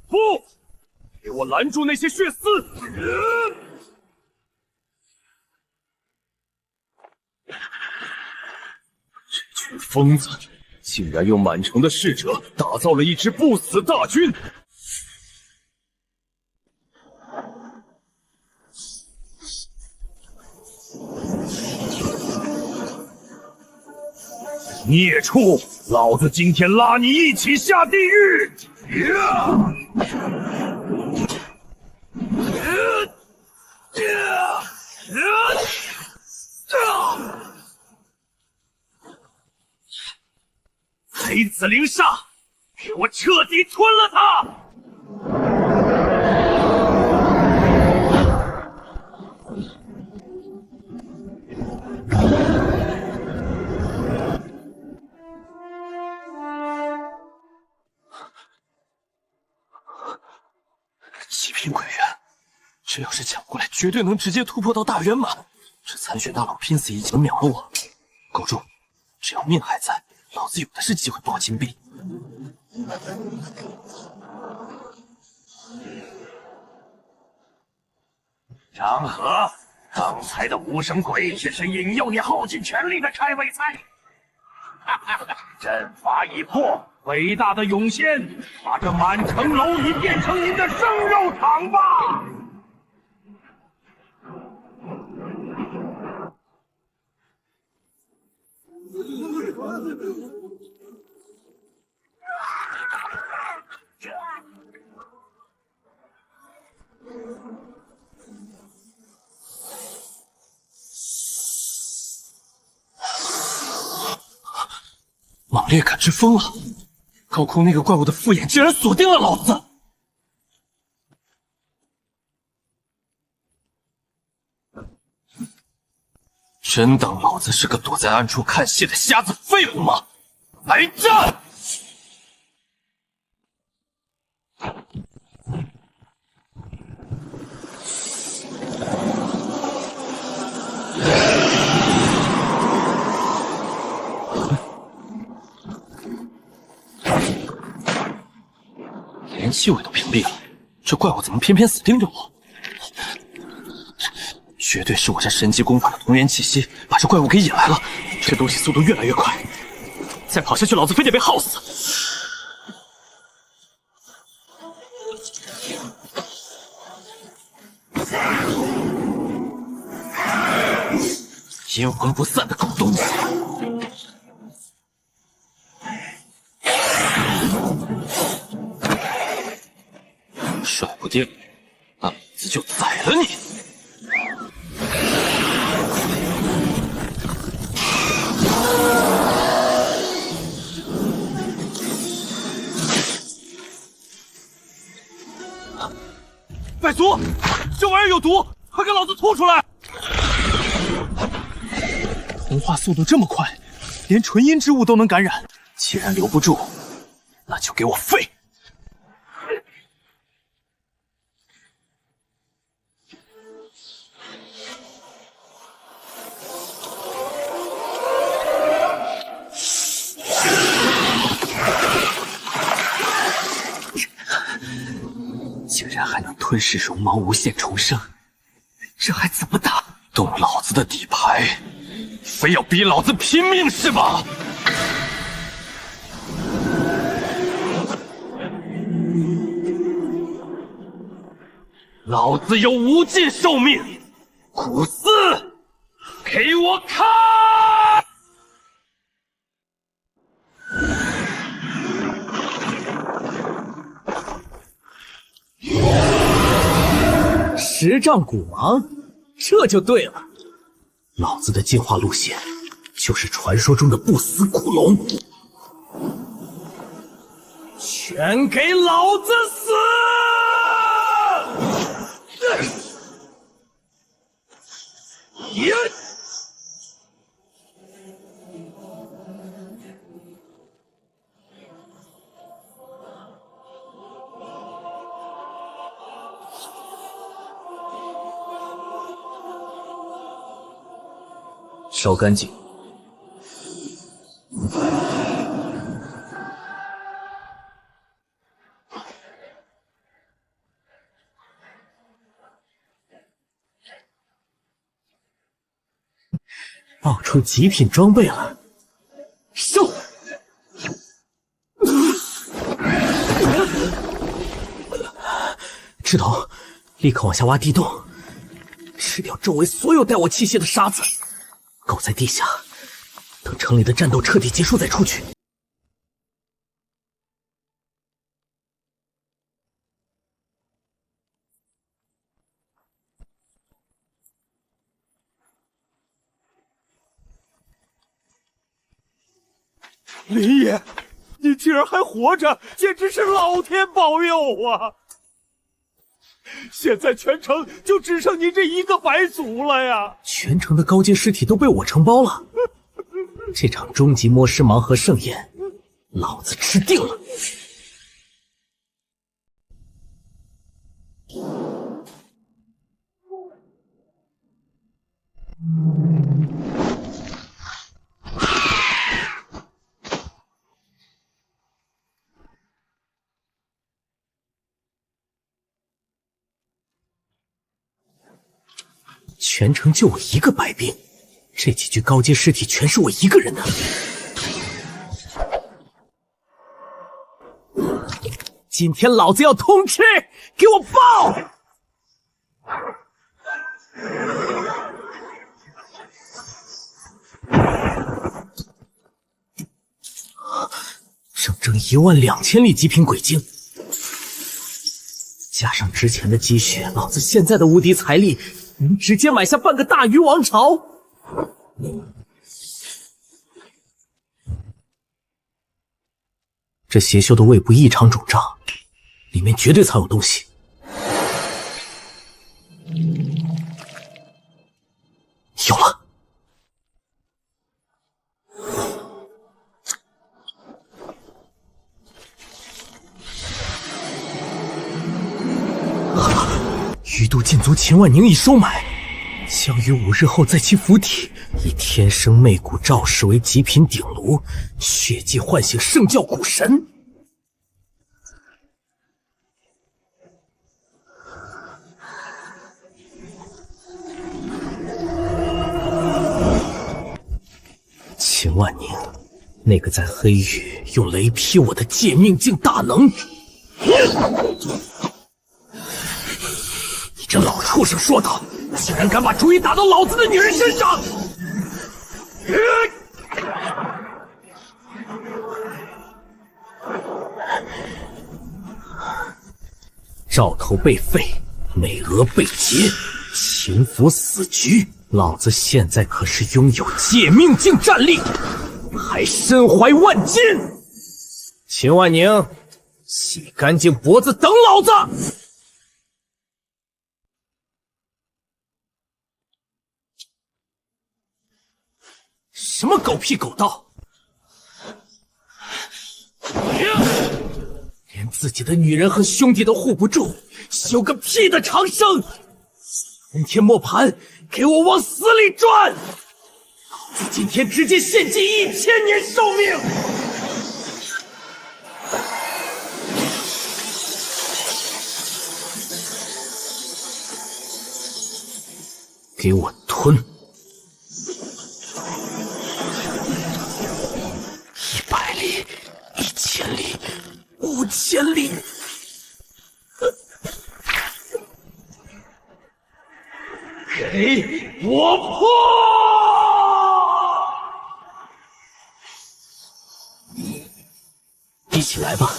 不，给我拦住那些血丝！这群疯子竟然用满城的侍者打造了一支不死大军！孽畜，老子今天拉你一起下地狱！黑子灵煞，给我彻底吞了他！极品鬼元，这要是抢过来，绝对能直接突破到大圆满。这残血大佬拼死一击秒了我，狗住！只要命还在，老子有的是机会爆金币。张和，刚才的无声鬼只是引诱你耗尽全力的开胃菜。阵法已破，伟大的涌仙，把这满城蝼蚁变成您的生肉场吧！猛烈感知疯了！高空那个怪物的复眼居然锁定了老子！真当老子是个躲在暗处看戏的瞎子废物吗？来战！连气味都屏蔽了，这怪物怎么偏偏死盯着我？绝对是我这神级功法的同源气息把这怪物给引来了。这东西速度越来越快，再跑下去，老子非得被耗死！阴魂不散的狗东西！甩不定，老子就宰了你！百族，这玩意儿有毒，快给老子吐出来！同化速度这么快，连纯阴之物都能感染。既然留不住，那就给我废！竟然还能吞噬绒毛无限重生，这还怎么打？动老子的底牌，非要逼老子拼命是吧？老子有无尽寿命，苦思，给我看！10丈古芒，这就对了。老子的进化路线就是传说中的不死古龙，全给老子死！烧干净。爆出极品装备了，收！赤头，立刻往下挖地洞，吃掉周围所有带我气息的沙子。狗在地下，等着城里的战斗彻底结束再出去。林爷，你竟然还活着，简直是老天保佑啊！现在全城就只剩你这一个白族了呀！全城的高阶尸体都被我承包了，这场终极摸尸盲盒盛宴，老子吃定了！全城就我一个白兵，这几具高阶尸体全是我一个人的。今天老子要通吃，给我爆！整整12000粒极品鬼晶，加上之前的积蓄，老子现在的无敌财力能直接买下半个大鱼王朝。这邪修的胃部异常肿胀，里面绝对藏有东西。有了！鱼肚禁足秦万宁已收买，将于5日后在其府邸以天生媚骨赵氏为极品鼎炉，血祭唤醒圣教古神。秦万宁，那个在黑域用雷劈我的借命境大能！你这老畜生说道，竟然敢把主意打到老子的女人身上！赵头被废，美娥被劫，秦府死局。老子现在可是拥有借命境战力，还身怀万金。秦万宁，洗干净脖子等老子！什么狗屁狗盗！连自己的女人和兄弟都护不住，修个屁的长生！通天磨盘，给我往死里转！老子今天直接献祭1000年寿命！给我吞！100里，1000里，5000里。给我破！一起来吧！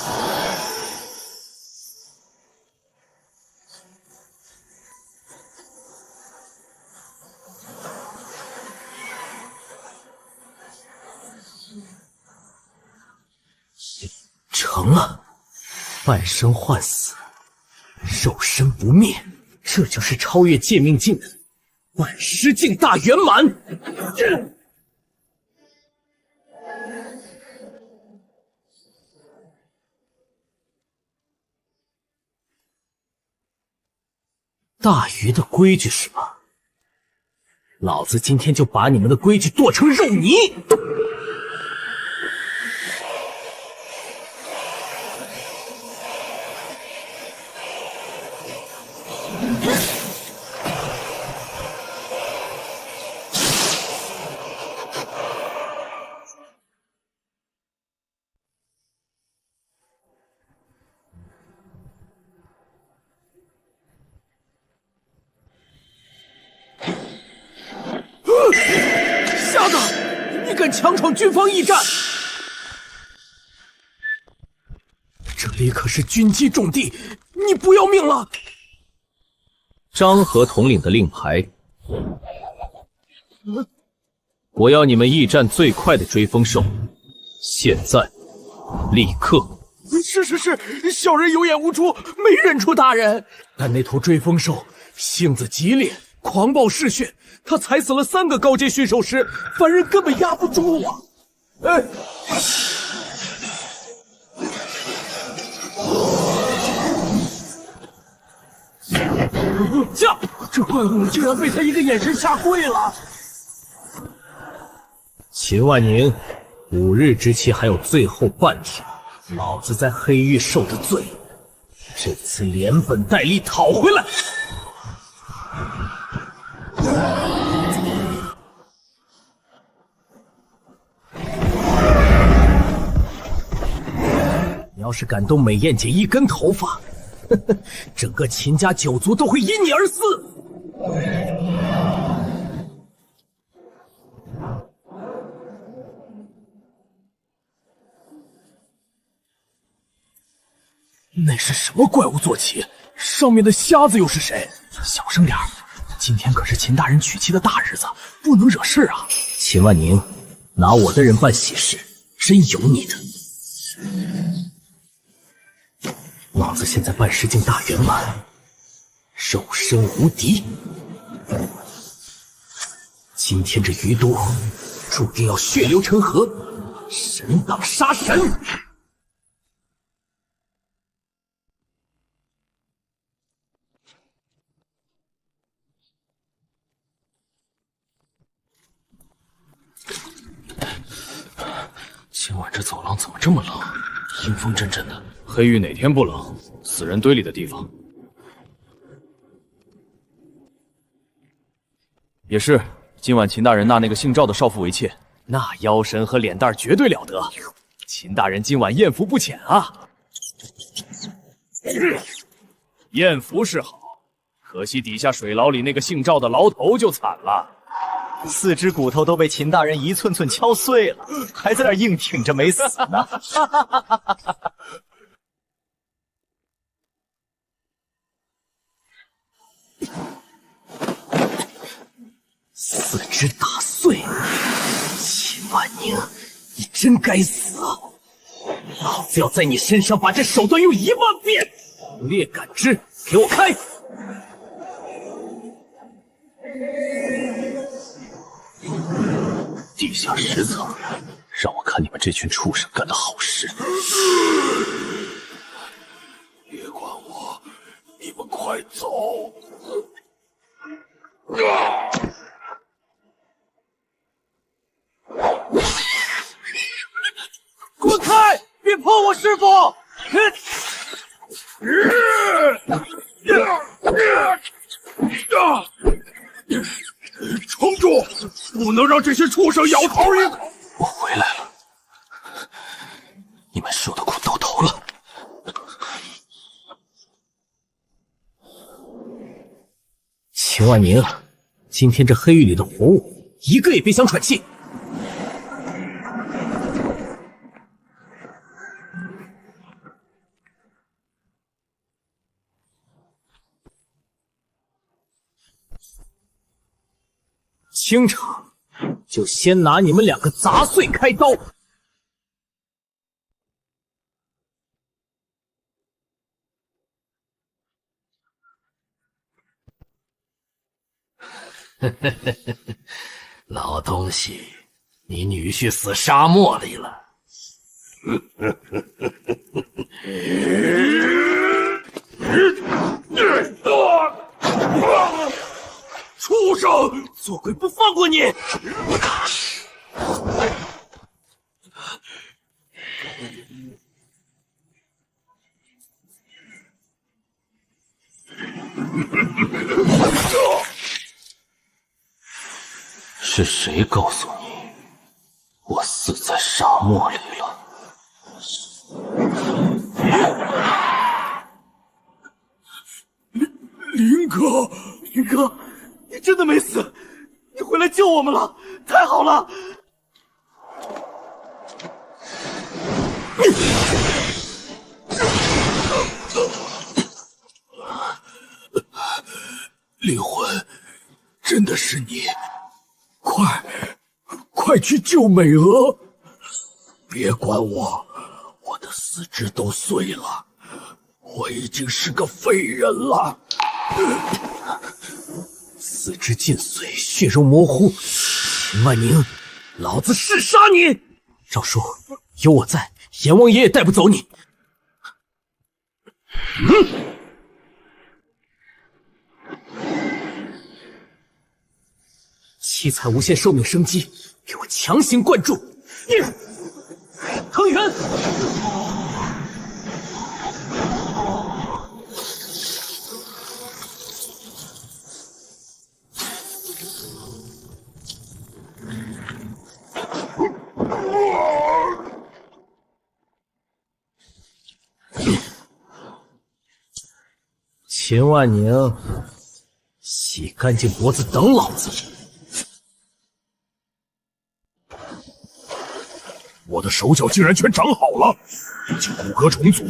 成了，半生换死，肉身不灭，这就是超越借命境的万尸境大圆满！大鱼的规矩是吧？老子今天就把你们的规矩剁成肉泥！强闯军方驿站。这里可是军机重地，你不要命了？张合统领的令牌，我要你们驿站最快的追风兽，现在，立刻！是，小人有眼无珠，没认出大人。但那头追风兽性子激烈，狂暴嗜血，他踩死了3个高阶驯兽师，凡人根本压不住啊！哎。这怪物竟然被他一个眼神吓跪了。秦万宁，5日之期还有最后半天，老子在黑域受的罪，这次连本带利讨回来。你要是敢动美艳姐1根头发，整个秦家9族都会因你而死。那是什么怪物坐骑？上面的瞎子又是谁？小声点儿，今天可是秦大人娶妻的大日子，不能惹事啊！秦万宁，拿我的人办喜事，真有你的！老子现在办事境大圆满，肉身无敌。今天这余都注定要血流成河，神挡杀神。今晚这走廊怎么这么冷？阴风阵阵的。黑域哪天不冷？死人堆里的地方。也是，今晚秦大人纳那个姓赵的少妇为妾，那腰身和脸蛋绝对了得。秦大人今晚艳福不浅啊！艳福是好，可惜底下水牢里那个姓赵的牢头就惨了。4只骨头都被秦大人一寸寸敲碎了，还在那硬挺着没死呢。4肢打碎，秦万宁，你真该死啊！老子要在你身上把这手段用1万遍！烈感知，给我开！地下10层，让我看你们这群畜生干的好事！别管我，你们快走！滚开！别碰我师傅！撑住！不能让这些畜生咬头一口！我回来了，你们受的苦到头了。秦万宁，今天这黑域里的活物，一个也别想喘气！清场，就先拿你们2个杂碎开刀！老东西，你女婿死沙漠里了。畜生，做鬼不放过你！是谁告诉你我死在沙漠里了？林哥，林哥，你真的没死，你回来救我们了，太好了！的是你，快去救美娥！别管我，我的四肢都碎了，我已经是个废人了。四肢尽碎，血肉模糊。秦万宁，老子誓杀你！赵叔，有我在，阎王爷也带不走你。七彩无限寿命生机，给我强行灌注！腾云，秦万宁，洗干净脖子等老子！我的手脚竟然全长好了，不仅骨骼重组，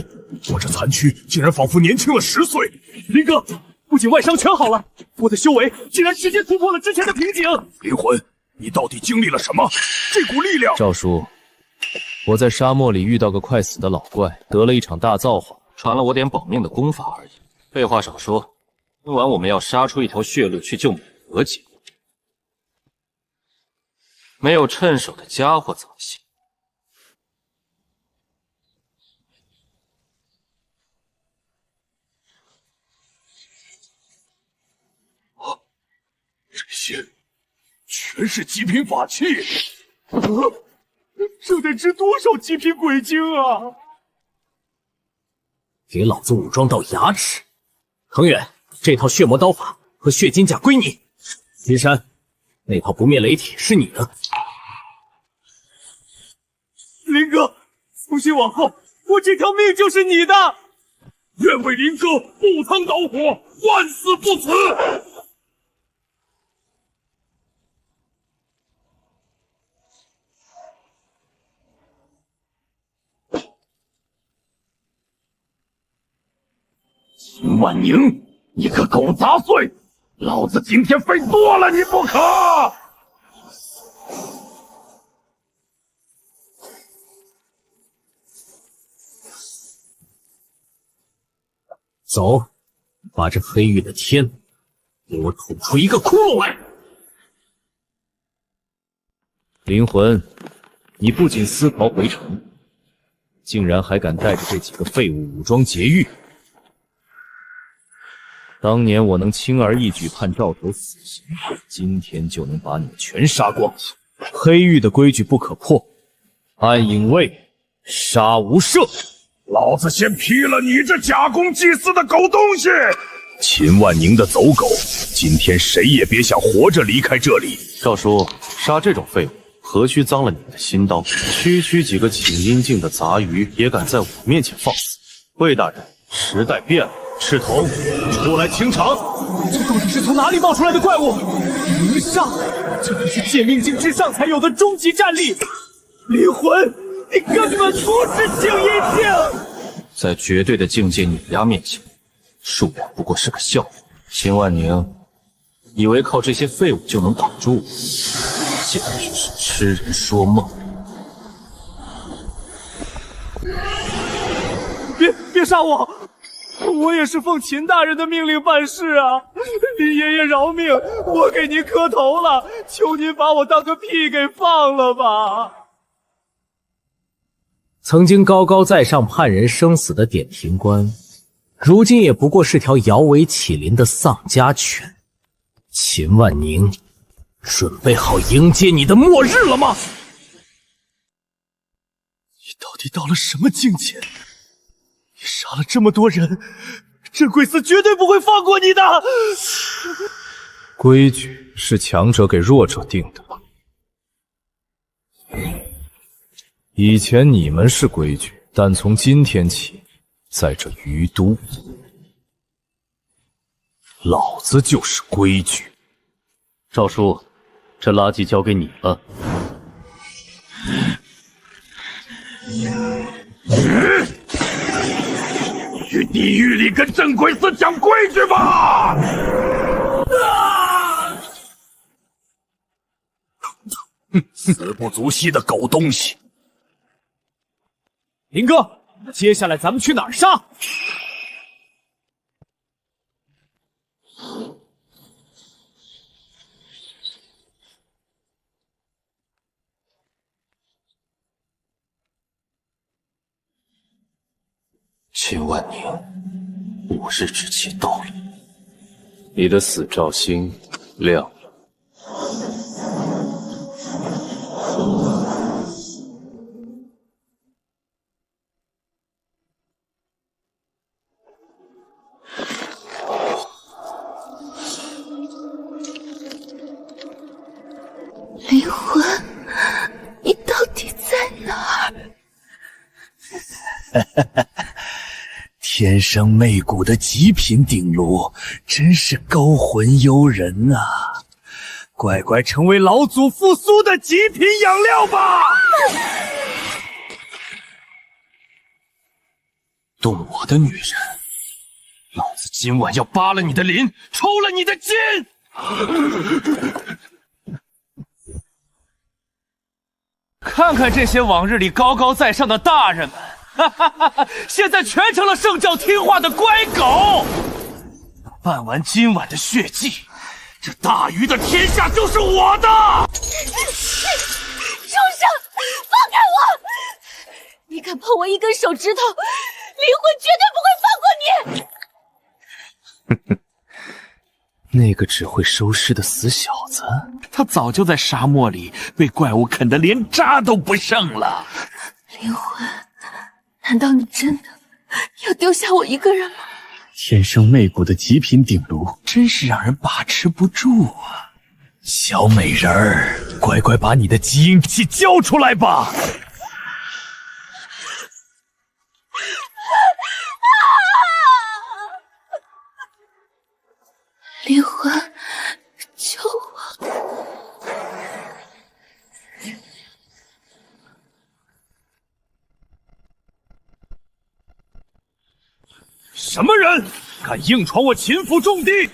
我这残躯竟然仿佛年轻了10岁。林哥，不仅外伤全好了，我的修为竟然直接突破了之前的瓶颈。灵魂，你到底经历了什么？这股力量……赵叔，我在沙漠里遇到个快死的老怪，得了一场大造化，传了我点保命的功法而已。废话少说，今晚我们要杀出一条血路去救美娥姐。没有趁手的家伙怎么行？这些全是极品法器，这得值多少极品鬼晶啊！给老子武装到牙齿！恒远，这套血魔刀法和血金甲归你。金山，那套不灭雷铁是你的。林哥，从今往后，我这条命就是你的。愿为林哥赴汤蹈火，万死不辞。秦万宁，你个狗杂碎，老子今天非剁了你不可！走，把这黑玉的天给我吐出一个窟窿来！灵魂，你不仅私逃回城，竟然还敢带着这几个废物武装劫狱。当年我能轻而易举判赵头死刑，今天就能把你们全杀光。黑狱的规矩不可破，按影卫，杀无赦。老子先劈了你这假公济私的狗东西！秦万宁的走狗，今天谁也别想活着离开这里。赵叔，杀这种废物，何须脏了你的心刀？区几个请阴境的杂鱼也敢在我面前放肆？魏大人，时代变了，赤头，出来清场！这到底是从哪里冒出来的怪物？灵煞，这可是借命境之上才有的终极战力。灵魂，你根本不是请阴境！在绝对的境界碾压面前，数量不过是个笑话。秦万宁以为靠这些废物就能挡住我，简直是痴人说梦。别杀我！我也是奉秦大人的命令办事啊！林爷爷饶命，我给您磕头了，求您把我当个屁给放了吧！曾经高高在上判人生死的点庭官，如今也不过是条摇尾乞怜的丧家犬。秦万宁，准备好迎接你的末日了吗？你到底到了什么境界？你杀了这么多人，镇贵司绝对不会放过你的！规矩是强者给弱者定的。以前你们是规矩，但从今天起，在这余都，老子就是规矩。赵叔，这垃圾交给你了。去地狱里跟镇鬼司讲规矩吧！死不足惜的狗东西！林哥，接下来咱们去哪儿杀？秦万宁，5日之期到了，你的死兆星亮了。灵魂，你到底在哪儿？天生媚骨的极品鼎炉，真是勾魂幽人啊！乖乖成为老祖复苏的极品养料吧！动我的女人，老子今晚要扒了你的鳞，抽了你的筋！看看这些往日里高高在上的大人们，现在全成了圣教听话的乖狗。办完今晚的血祭，这大禹的天下就是我的！畜生，放开我！你敢碰我一根手指头，灵魂绝对不会放过你！那个只会收尸的死小子，他早就在沙漠里被怪物啃得连渣都不剩了。灵魂，难道你真的要丢下我一个人吗？天生媚骨的极品鼎炉，真是让人把持不住啊！小美人儿，乖乖把你的基因气交出来吧！灵魂，救我！什么人敢硬闯我秦府重地？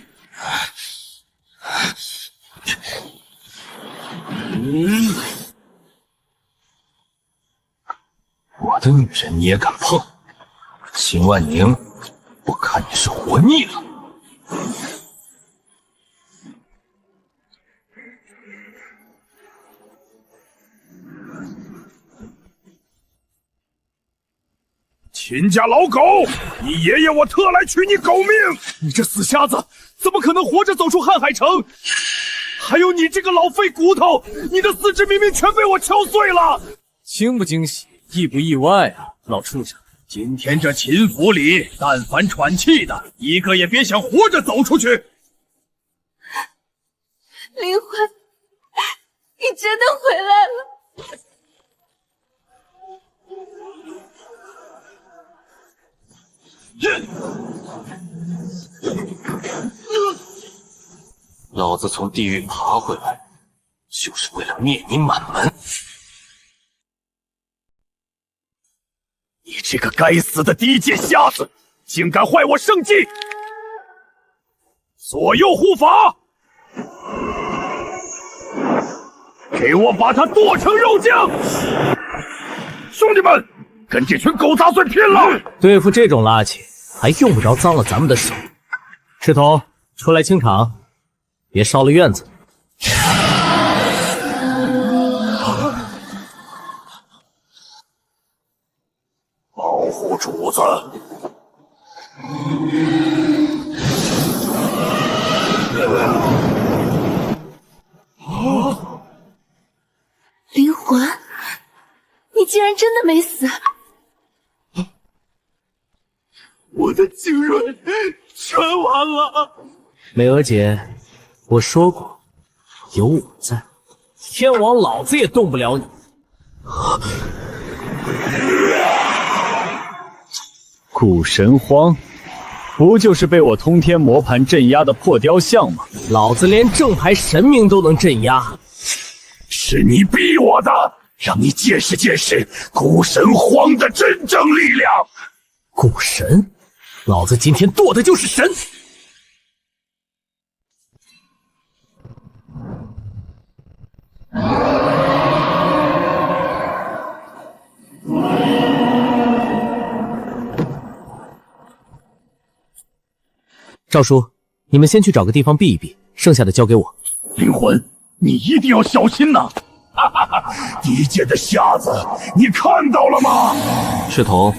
我的女人你也敢碰？秦万宁，我看你是活腻了。秦家老狗，你爷爷我特来取你狗命！你这死瞎子，怎么可能活着走出瀚海城？还有你这个老废骨头，你的四肢明明全被我敲碎了！惊不惊喜，意不意外啊，老畜生！今天这秦府里，但凡喘气的，一个也别想活着走出去！灵魂，你真的回来了！老子从地狱爬回来，就是为了灭你满门！你这个该死的低贱瞎子，竟敢坏我圣迹！左右护法，给我把他剁成肉酱！兄弟们，跟这群狗杂碎拼了！对付这种垃圾，还用不着脏了咱们的手。赤头，出来清场，别烧了院子。保护主子。灵魂，你竟然真的没死！我的精锐全完了！美娥姐，我说过，有我在，天王老子也动不了你。古神荒，不就是被我通天魔盘镇压的破雕像吗？老子连正牌神明都能镇压，是你逼我的，让你见识见识古神荒的真正力量。古神，老子今天剁的就是神！赵叔，你们先去找个地方避一避，剩下的交给我。灵魂，你一定要小心呐！哈哈哈！敌舰的匣子，你看到了吗？赤瞳，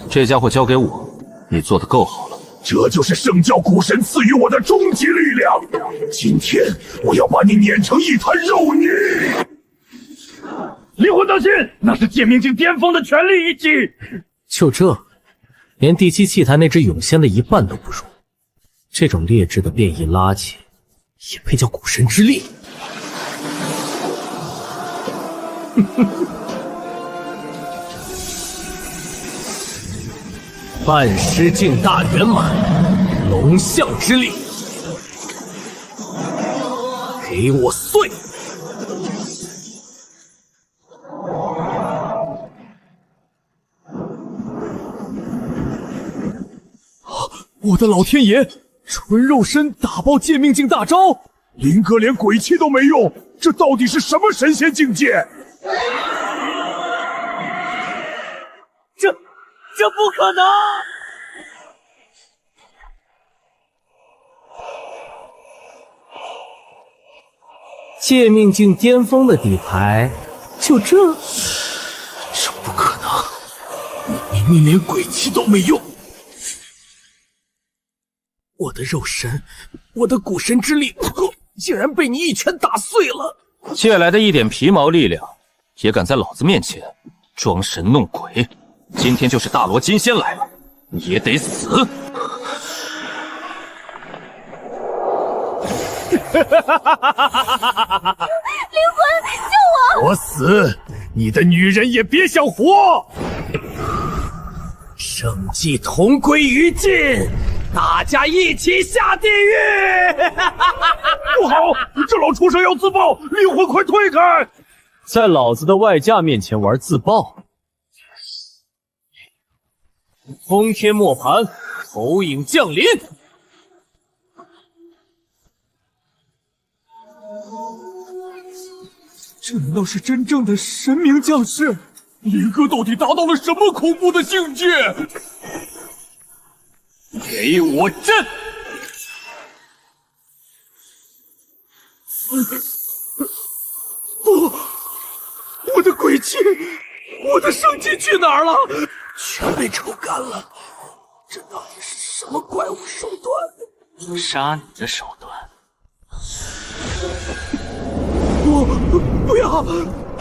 这家伙交给我，你做得够好了。这就是圣教古神赐予我的终极力量。今天我要把你碾成一滩肉泥！灵魂当心，那是界命境巅峰的全力一击。就这，连第7器坛那只永仙的一半都不如。这种劣质的变异垃圾，也配叫古神之力？半尸境大圆满，龙象之力，给我碎！我的老天爷！纯肉身打爆界命境大招，林哥连鬼气都没用，这到底是什么神仙境界？这不可能！界命境巅峰的底牌，就这不可能！你明明连鬼气都没用。我的肉身，我的古神之力，竟然被你一拳打碎了！借来的一点皮毛力量，也敢在老子面前装神弄鬼？今天就是大罗金仙来了，你也得死！灵魂，救我！我死，你的女人也别想活！圣迹同归于尽，大家一起下地狱！不好，这老畜生要自爆！灵魂，快退开！在老子的外架面前玩自爆！通天磨盘，投影降临。这难道是真正的神明降世？林哥到底达到了什么恐怖的境界？给我震！不，我的鬼气，我的圣迹去哪儿了？全被抽干了，这到底是什么怪物手段？杀你的手段！我不要，不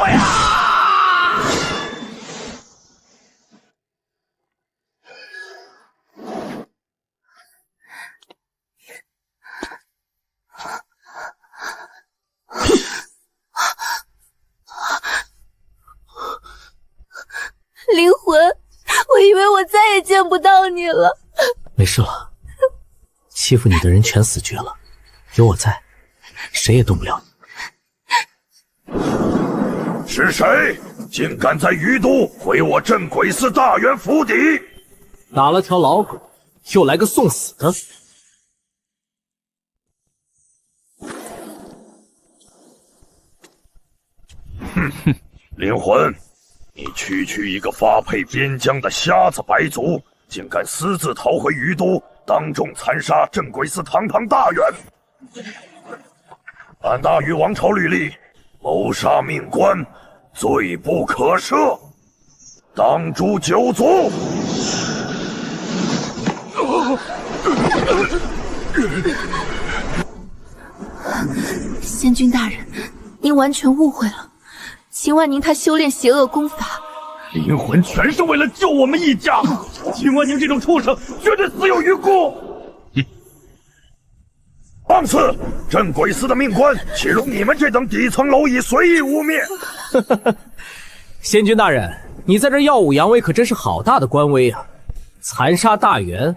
要！灵魂，我以为我再也见不到你了。没事了，欺负你的人全死绝了，有我在，谁也动不了你。是谁竟敢在于都毁我镇鬼司大元府邸？打了条老狗，又来个送死的。哼哼，灵魂，你区一个发配边疆的瞎子白族，竟敢私自逃回于都，当众残杀镇鬼司堂堂大元！按大禹王朝律例，谋杀命官，罪不可赦，当诛九族！仙君大人，您完全误会了。秦万宁他修炼邪恶功法，灵魂全是为了救我们一家。秦万宁这种畜生绝对死有余辜。放肆！镇鬼司的命官，岂容你们这等底层蝼蚁随意污蔑？仙君大人，你在这耀武扬威，可真是好大的官威啊！残杀大元，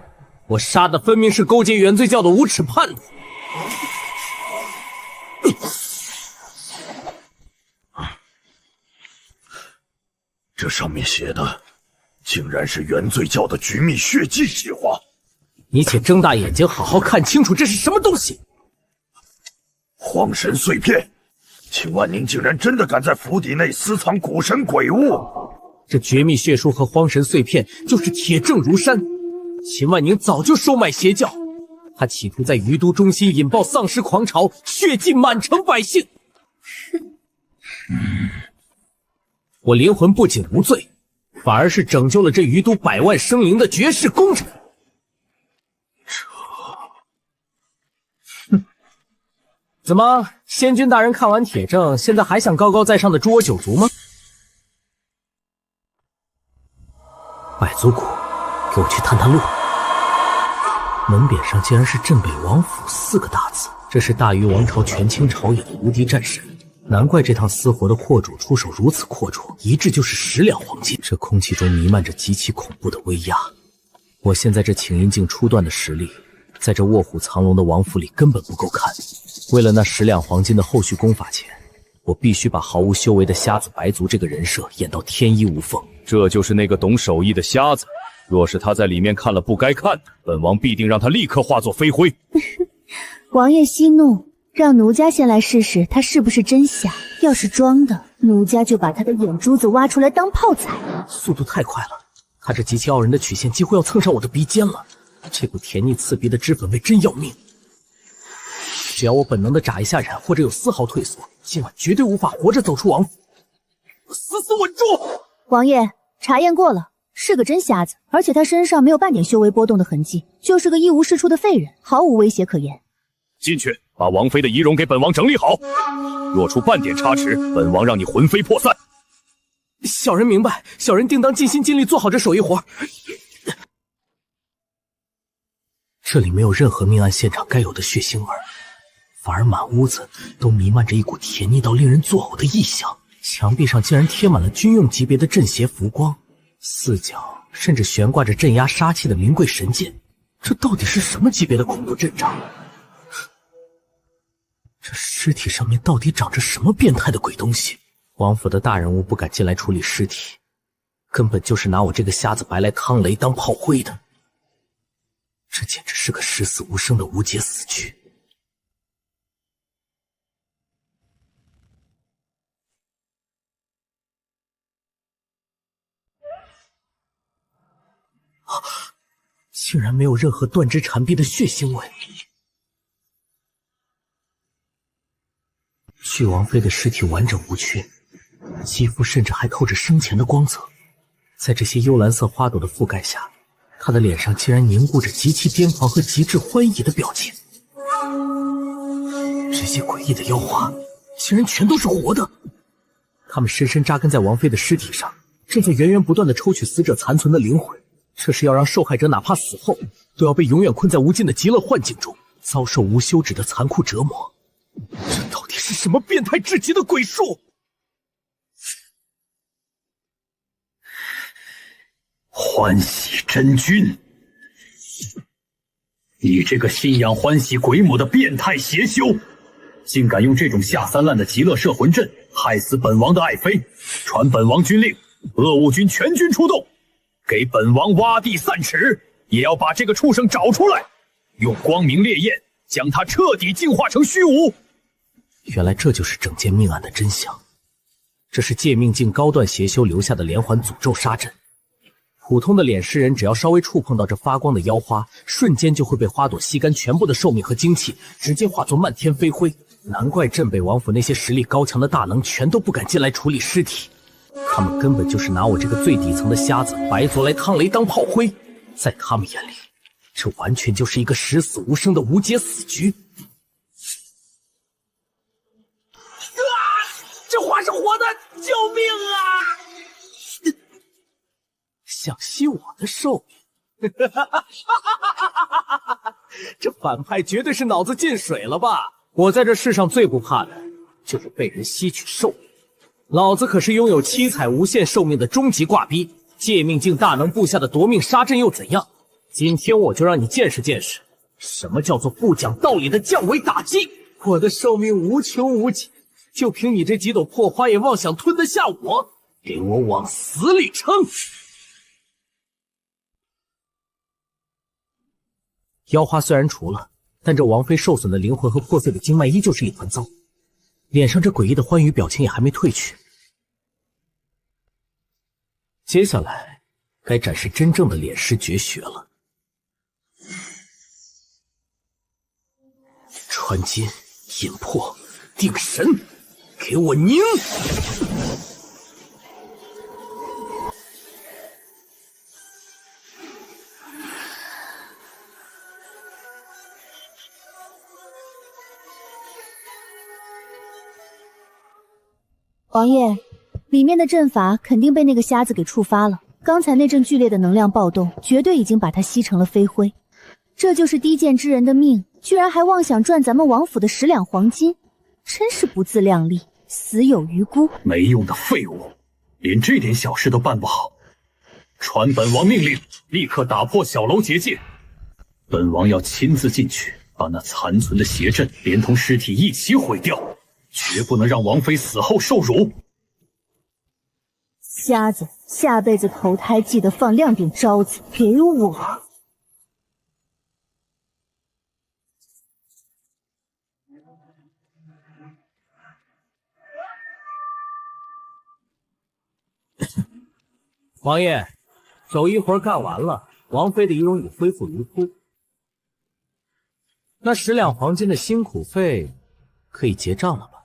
我杀的分明是勾结原罪教的无耻叛徒。这上面写的，竟然是原罪教的局秘血祭计划。你且睁大眼睛，好好看清楚这是什么东西！荒神碎片，秦万宁竟然真的敢在府邸内私藏古神鬼物！这绝密血书和荒神碎片就是铁证如山，秦万宁早就收买邪教，他企图在余都中心引爆丧尸狂潮，血祭满城百姓。我灵魂不仅无罪，反而是拯救了这余都百万生灵的绝世功臣。怎么，仙君大人看完铁证，现在还想高高在上的诛我九族吗？百足谷，给我去探探路。门匾上竟然是镇北王府4个大字，这是大禹王朝权倾朝野的无敌战神。难怪这趟私活的阔主出手如此阔绰，一掷就是10两黄金。这空气中弥漫着极其恐怖的威压。我现在这请阴境初段的实力，在这卧虎藏龙的王府里根本不够看。为了那10两黄金的后续功法钱，我必须把毫无修为的瞎子白族这个人设演到天衣无缝。这就是那个懂手艺的瞎子，若是他在里面看了不该看的，本王必定让他立刻化作飞灰。王爷息怒，让奴家先来试试他是不是真瞎。要是装的，奴家就把他的眼珠子挖出来当炮踩。速度太快了，他这极其傲人的曲线几乎要蹭上我的鼻尖了。这股甜腻刺鼻的脂粉味真要命。只要我本能的眨一下眼，或者有丝毫退缩，今晚绝对无法活着走出王府。死死稳住！王爷，查验过了，是个真瞎子，而且他身上没有半点修为波动的痕迹，就是个一无是处的废人，毫无威胁可言。进去，把王妃的仪容给本王整理好。若出半点差池，本王让你魂飞魄散。小人明白，小人定当尽心尽力做好这手艺活。这里没有任何命案现场该有的血腥味，反而满屋子都弥漫着一股甜腻到令人作呕的异香。墙壁上竟然贴满了军用级别的镇邪符光，四角甚至悬挂着镇压杀气的名贵神剑。这到底是什么级别的恐怖阵仗？这尸体上面到底长着什么变态的鬼东西？王府的大人物不敢进来处理尸体，根本就是拿我这个瞎子白来趟雷当炮灰的。这简直是个十死无生的无解死局。竟然没有任何断肢缠臂的血腥味。巨王妃的尸体完整无缺，肌肤甚至还透着生前的光泽，在这些幽蓝色花朵的覆盖下，她的脸上竟然凝固着极其癫狂和极致欢喜的表情。这些诡异的妖花竟然全都是活的，它们深深扎根在王妃的尸体上，正在源源不断地抽取死者残存的灵魂。这是要让受害者哪怕死后都要被永远困在无尽的极乐幻境中，遭受无休止的残酷折磨。这到底是什么变态至极的鬼术？欢喜真君，你这个信仰欢喜鬼母的变态邪修，竟敢用这种下三滥的极乐摄魂阵害死本王的爱妃！传本王军令，恶物军全军出动，给本王挖地散齿，也要把这个畜生找出来，用光明烈焰将他彻底净化成虚无。原来这就是整件命案的真相。这是借命境高段邪修留下的连环诅咒杀阵。普通的脸尸人只要稍微触碰到这发光的妖花，瞬间就会被花朵吸干全部的寿命和精气，直接化作漫天飞灰。难怪镇北王府那些实力高强的大能全都不敢进来处理尸体，他们根本就是拿我这个最底层的瞎子白族来趟雷当炮灰。在他们眼里，这完全就是一个十死无生的无解死局。这花是活的，救命啊！想吸我的寿命？这反派绝对是脑子进水了吧？我在这世上最不怕的就是被人吸取寿命。老子可是拥有七彩无限寿命的终极挂逼，借命境大能布下的夺命杀阵又怎样？今天我就让你见识见识，什么叫做不讲道理的降维打击！我的寿命无穷无尽，就凭你这几朵破花也妄想吞得下我？给我往死里撑！妖花虽然除了，但这王妃受损的灵魂和破碎的经脉依旧是一团糟，脸上这诡异的欢愉表情也还没褪去。接下来该展示真正的脸尸绝学了。穿金、引魄、定神，给我拧！王爷，里面的阵法肯定被那个瞎子给触发了。刚才那阵剧烈的能量暴动，绝对已经把他吸成了飞灰。这就是低贱之人的命，居然还妄想赚咱们王府的10两黄金，真是不自量力，死有余辜。没用的废物，连这点小事都办不好。传本王命令，立刻打破小楼结界。本王要亲自进去，把那残存的邪阵连同尸体一起毁掉，绝不能让王妃死后受辱。瞎子，下辈子投胎记得放亮点招子给我。王爷，手艺活干完了，王妃的仪容已恢复如初。那10两黄金的辛苦费可以结账了吧？